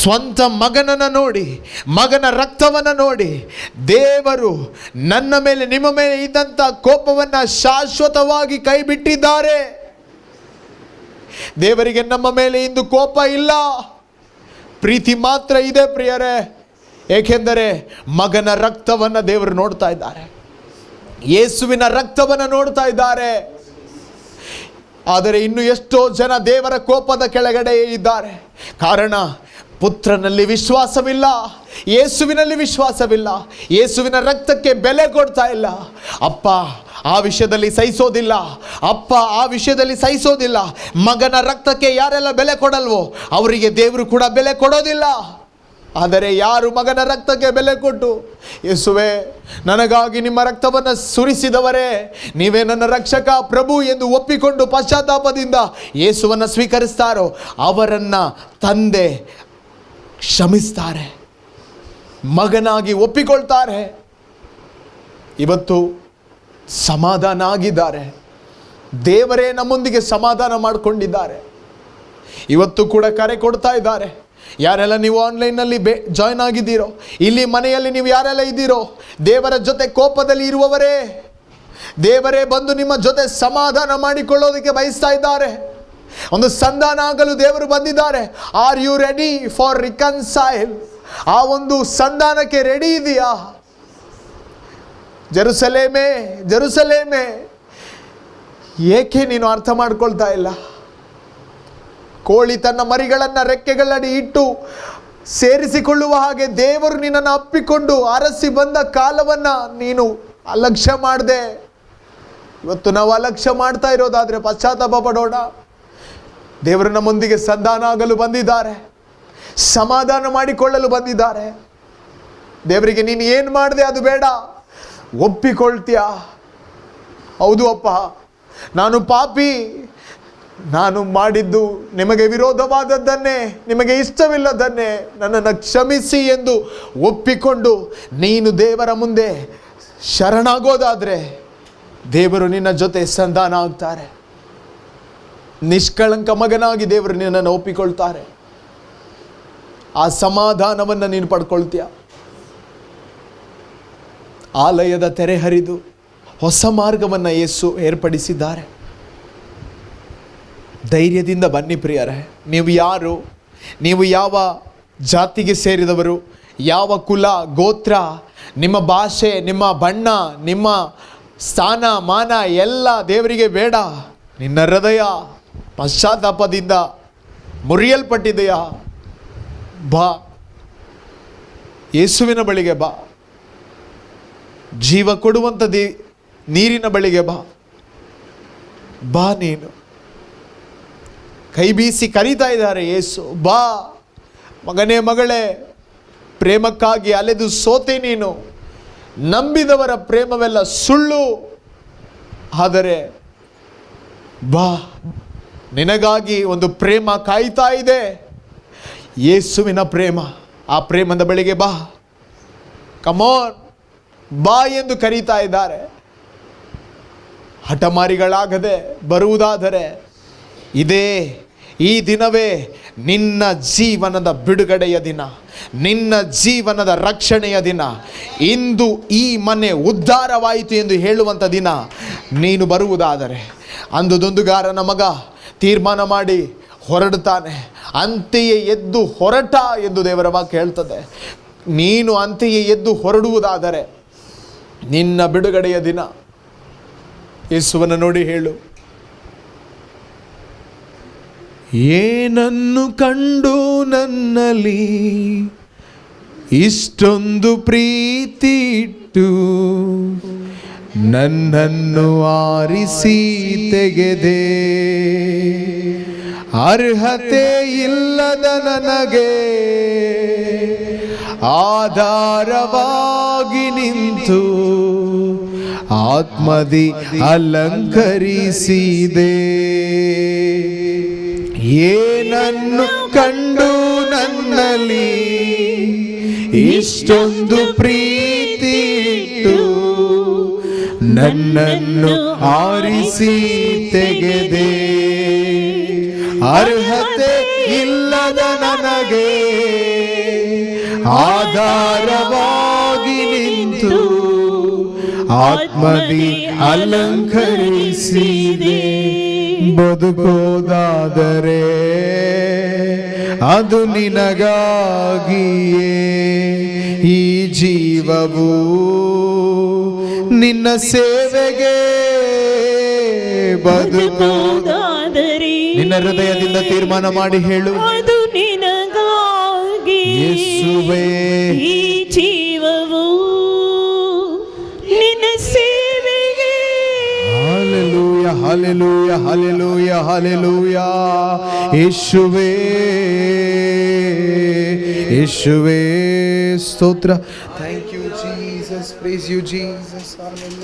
ಸ್ವಂತ ಮಗನನ್ನು ನೋಡಿ, ಮಗನ ರಕ್ತವನ್ನು ನೋಡಿ ದೇವರು ನನ್ನ ಮೇಲೆ ನಿಮ್ಮ ಮೇಲೆ ಇದ್ದಂಥ ಕೋಪವನ್ನು ಶಾಶ್ವತವಾಗಿ ಕೈ ಬಿಟ್ಟಿದ್ದಾರೆ. ದೇವರಿಗೆ ನಮ್ಮ ಮೇಲೆ ಇಂದು ಕೋಪ ಇಲ್ಲ, ಪ್ರೀತಿ ಮಾತ್ರ ಇದೆ ಪ್ರಿಯರೇ. ಏಕೆಂದರೆ ಮಗನ ರಕ್ತವನ್ನು ದೇವರು ನೋಡ್ತಾ ಇದ್ದಾರೆ, ಯೇಸುವಿನ ರಕ್ತವನ್ನು ನೋಡ್ತಾ ಇದ್ದಾರೆ. ಆದರೆ ಇನ್ನು ಎಷ್ಟೋ ಜನ ದೇವರ ಕೋಪದ ಕೆಳಗಡೆ ಇದ್ದಾರೆ. ಕಾರಣ ಪುತ್ರನಲ್ಲಿ ವಿಶ್ವಾಸವಿಲ್ಲ, ಯೇಸುವಿನಲ್ಲಿ ವಿಶ್ವಾಸವಿಲ್ಲ, ಯೇಸುವಿನ ರಕ್ತಕ್ಕೆ ಬೆಲೆ ಕೊಡ್ತಾ ಇಲ್ಲ. ಅಪ್ಪ ಆ ವಿಷಯದಲ್ಲಿ ಸಹಿಸೋದಿಲ್ಲ, ಅಪ್ಪ ಆ ವಿಷಯದಲ್ಲಿ ಸಹಿಸೋದಿಲ್ಲ. ಮಗನ ರಕ್ತಕ್ಕೆ ಯಾರೆಲ್ಲ ಬೆಲೆ ಕೊಡಲ್ವೋ ಅವರಿಗೆ ದೇವರು ಕೂಡ ಬೆಲೆ ಕೊಡೋದಿಲ್ಲ. ಆದರೆ ಯಾರು ಮಗನ ರಕ್ತಕ್ಕೆ ಬೆಲೆ ಕೊಟ್ಟು, ಯೇಸುವೆ ನನಗಾಗಿ ನಿಮ್ಮ ರಕ್ತವನ್ನು ಸುರಿಸಿದವರೇ, ನೀವೇ ನನ್ನ ರಕ್ಷಕ ಪ್ರಭು ಎಂದು ಒಪ್ಪಿಕೊಂಡು ಪಶ್ಚಾತ್ತಾಪದಿಂದ ಯೇಸುವನ್ನು ಸ್ವೀಕರಿಸ್ತಾರೋ ಅವರನ್ನು ತಂದೆ ಕ್ಷಮಿಸ್ತಾರೆ, ಮಗನಾಗಿ ಒಪ್ಪಿಕೊಳ್ತಾರೆ. ಇವತ್ತು ಸಮಾಧಾನ ಆಗಿದ್ದಾರೆ. ದೇವರೇ ನಮ್ಮೊಂದಿಗೆ ಸಮಾಧಾನ ಮಾಡಿಕೊಂಡಿದ್ದಾರೆ. ಇವತ್ತು ಕೂಡ ಕರೆ ಕೊಡ್ತಾ ಇದ್ದಾರೆ. ಯಾರೆಲ್ಲ ನೀವು ಆನ್ಲೈನ್ನಲ್ಲಿ ಜಾಯ್ನ್ ಆಗಿದ್ದೀರೋ, ಇಲ್ಲಿ ಮನೆಯಲ್ಲಿ ನೀವು ಯಾರೆಲ್ಲ ಇದ್ದೀರೋ, ದೇವರ ಜೊತೆ ಕೋಪದಲ್ಲಿ ಇರುವವರೇ, ದೇವರೇ ಬಂದು ನಿಮ್ಮ ಜೊತೆ ಸಮಾಧಾನ ಮಾಡಿಕೊಳ್ಳೋದಕ್ಕೆ ಬಯಸ್ತಾ ಇದ್ದಾರೆ. ಒಂದು ಸಂಧಾನ ಆಗಲು ದೇವರು ಬಂದಿದ್ದಾರೆ. Are you ready for reconcile? ಆ ಒಂದು ಸಂಧಾನಕ್ಕೆ ರೆಡಿ ಇದೆಯಾ? ಜೆರುಸಲೇಮೇ, ಜೆರುಸಲೇಮೇ, ಏಕೆ ನೀನು ಅರ್ಥ ಮಾಡ್ಕೊಳ್ತಾ ಇಲ್ಲ? ಕೋಳಿ ತನ್ನ ಮರಿಗಳನ್ನು ರೆಕ್ಕೆಗಳಡಿ ಇಟ್ಟು ಸೇರಿಸಿಕೊಳ್ಳುವ ಹಾಗೆ ದೇವರು ನಿನ್ನನ್ನು ಅಪ್ಪಿಕೊಂಡು ಅರಸಿ ಬಂದ ಕಾಲವನ್ನು ನೀನು ಅಲಕ್ಷ್ಯ ಮಾಡಿದೆ. ಇವತ್ತು ನಾವು ಅಲಕ್ಷ್ಯ ಮಾಡ್ತಾ ಇರೋದಾದರೆ ಪಶ್ಚಾತ್ತಾಪ ಪಡೋಣ. ದೇವರು ನಮ್ಮೊಂದಿಗೆ ಸಂಧಾನ ಆಗಲು ಬಂದಿದ್ದಾರೆ. ಸಮಾಧಾನ ಮಾಡಿಕೊಳ್ಳಲು ಬಂದಿದ್ದಾರೆ. ದೇವರಿಗೆ ನೀನು ಏನು ಮಾಡಿದೆ ಅದು ಬೇಡ, ಒಪ್ಪಿಕೊಳ್ತೀಯಾ? ಹೌದು ಅಪ್ಪ, ನಾನು ಪಾಪಿ, ನಾನು ಮಾಡಿದ್ದು ನಿಮಗೆ ವಿರೋಧವಾದದ್ದನ್ನೇ, ನಿಮಗೆ ಇಷ್ಟವಿಲ್ಲದನ್ನೇ, ನನ್ನನ್ನು ಕ್ಷಮಿಸಿ ಎಂದು ಒಪ್ಪಿಕೊಂಡು ನೀನು ದೇವರ ಮುಂದೆ ಶರಣಾಗೋದಾದರೆ ದೇವರು ನಿನ್ನ ಜೊತೆ ಸಂಧಾನ ಆಗ್ತಾರೆ. ನಿಷ್ಕಳಂಕ ಮಗನಾಗಿ ದೇವರು ನಿನ್ನನ್ನು ಒಪ್ಪಿಕೊಳ್ತಾರೆ. ಆ ಸಮಾಧಾನವನ್ನು ನೀನು ಪಡ್ಕೊಳ್ತೀಯ. ಆಲಯದ ತೆರೆ ಹರಿದು ಹೊಸ ಮಾರ್ಗವನ್ನು ಯೇಸು ಏರ್ಪಡಿಸಿದ್ದಾರೆ. ಧೈರ್ಯದಿಂದ ಬನ್ನಿ ಪ್ರಿಯರೇ. ನೀವು ಯಾರು, ನೀವು ಯಾವ ಜಾತಿಗೆ ಸೇರಿದವರು, ಯಾವ ಕುಲ ಗೋತ್ರ, ನಿಮ್ಮ ಭಾಷೆ, ನಿಮ್ಮ ಬಣ್ಣ, ನಿಮ್ಮ ಸ್ಥಾನ ಮಾನ ಎಲ್ಲ ದೇವರಿಗೆ ಬೇಡ. ನಿನ್ನ ಹೃದಯ ಪಶ್ಚಾತ್ತಾಪದಿಂದ ಮುರಿಯಲ್ಪಟ್ಟಿದೆಯಾ? ಬಾ, ಯೇಸುವಿನ ಬಳಿಗೆ ಬಾ. ಜೀವ ಕೊಡುವಂಥ ನೀರಿನ ಬಳಿಗೆ ಬಾ. ಬಾ, ನೀನು ಕೈ ಬೀಸಿ ಕರೀತಾ ಇದ್ದಾರೆ ಯೇಸು. ಬಾ ಮಗನೇ, ಮಗಳೇ, ಪ್ರೇಮಕ್ಕಾಗಿ ಅಲೆದು ಸೋತೆ ನೀನು. ನಂಬಿದವರ ಪ್ರೇಮವೆಲ್ಲ ಸುಳ್ಳು. ಆದರೆ ಬಾ, ನಿನಗಾಗಿ ಒಂದು ಪ್ರೇಮ ಕಾಯ್ತಾ ಇದೆ, ಯೇಸುವಿನ ಪ್ರೇಮ. ಆ ಪ್ರೇಮದ ಬಳಿಗೆ ಬಾ. ಕಮಾನ್, ಬಾ ಎಂದು ಕರೀತಾ ಇದ್ದಾರೆ. ಹಠಮಾರಿಗಳಾಗದೆ ಬರುವುದಾದರೆ ಈ ದಿನವೇ ನಿನ್ನ ಜೀವನದ ಬಿಡುಗಡೆಯ ದಿನ, ನಿನ್ನ ಜೀವನದ ರಕ್ಷಣೆಯ ದಿನ. ಇಂದು ಈ ಮನೆ ಉದ್ಧಾರವಾಯಿತು ಎಂದು ಹೇಳುವಂಥ ದಿನ ನೀನು ಬರುವುದಾದರೆ, ಅಂದು ದುಂದುಗಾರನ ಮಗ ತೀರ್ಮಾನ ಮಾಡಿ ಹೊರಡುತ್ತಾನೆ, ಅಂತೆಯೇ ಎದ್ದು ಹೊರಟ ಎಂದು ದೇವರ ವಾಕ್ಯ ಹೇಳ್ತದೆ. ನೀನು ಅಂತೆಯೇ ಎದ್ದು ಹೊರಡುವುದಾದರೆ ನಿನ್ನ ಬಿಡುಗಡೆಯ ದಿನ. ಯೇಸುವನ್ನು ನೋಡಿ ಹೇಳು, ಏನನ್ನು ಕಂಡು ನನ್ನಲ್ಲಿ ಇಷ್ಟೊಂದು ಪ್ರೀತಿ ಇಟ್ಟು ನನ್ನನ್ನು ಆರಿಸಿ ತೆಗೆದೆ. ಅರ್ಹತೆ ಇಲ್ಲದ ನನಗೆ ಆಧಾರವಾಗಿ ನಿಂತು ಆತ್ಮದಿ ಅಲಂಕರಿಸಿದೆ. ಏನನ್ನು ಕಂಡು ನನ್ನಲ್ಲಿ ಇಷ್ಟೊಂದು ಪ್ರೀತಿ ಇಟ್ಟು ನನ್ನನ್ನು ಆರಿಸಿ ತೆಗೆದೆ. ಅರ್ಹತೆ ಇಲ್ಲದ ನನಗೆ ಆಧಾರವಾಗಿ ನಿಂತು ಆತ್ಮದಿ ಅಲಂಕರಿಸಿದೆ. ಬದುಕೋದಾದರೆ ಅದು ನಿನಗಾಗಿಯೇ, ಈ ಜೀವವು ನಿನ್ನ ಸೇವೆಗೆ. ಬದುಕೋದಾದರೆ ನಿನ್ನ ಹೃದಯದಿಂದ ತೀರ್ಮಾನ ಮಾಡಿ ಹೇಳು, ಅದು ನಿನಗಾಗಿ. ಯೇಸುವೇ, ಈ ಜೀವವು ನಿನ್ನ ಸೇವೆಗೆ. Hallelujah, hallelujah, hallelujah, hallelujah. ಯೇಸುವೇ, ಯೇಸುವೇ ಸ್ತೋತ್ರ. Thank you Jesus, praise you Jesus. Hallelujah.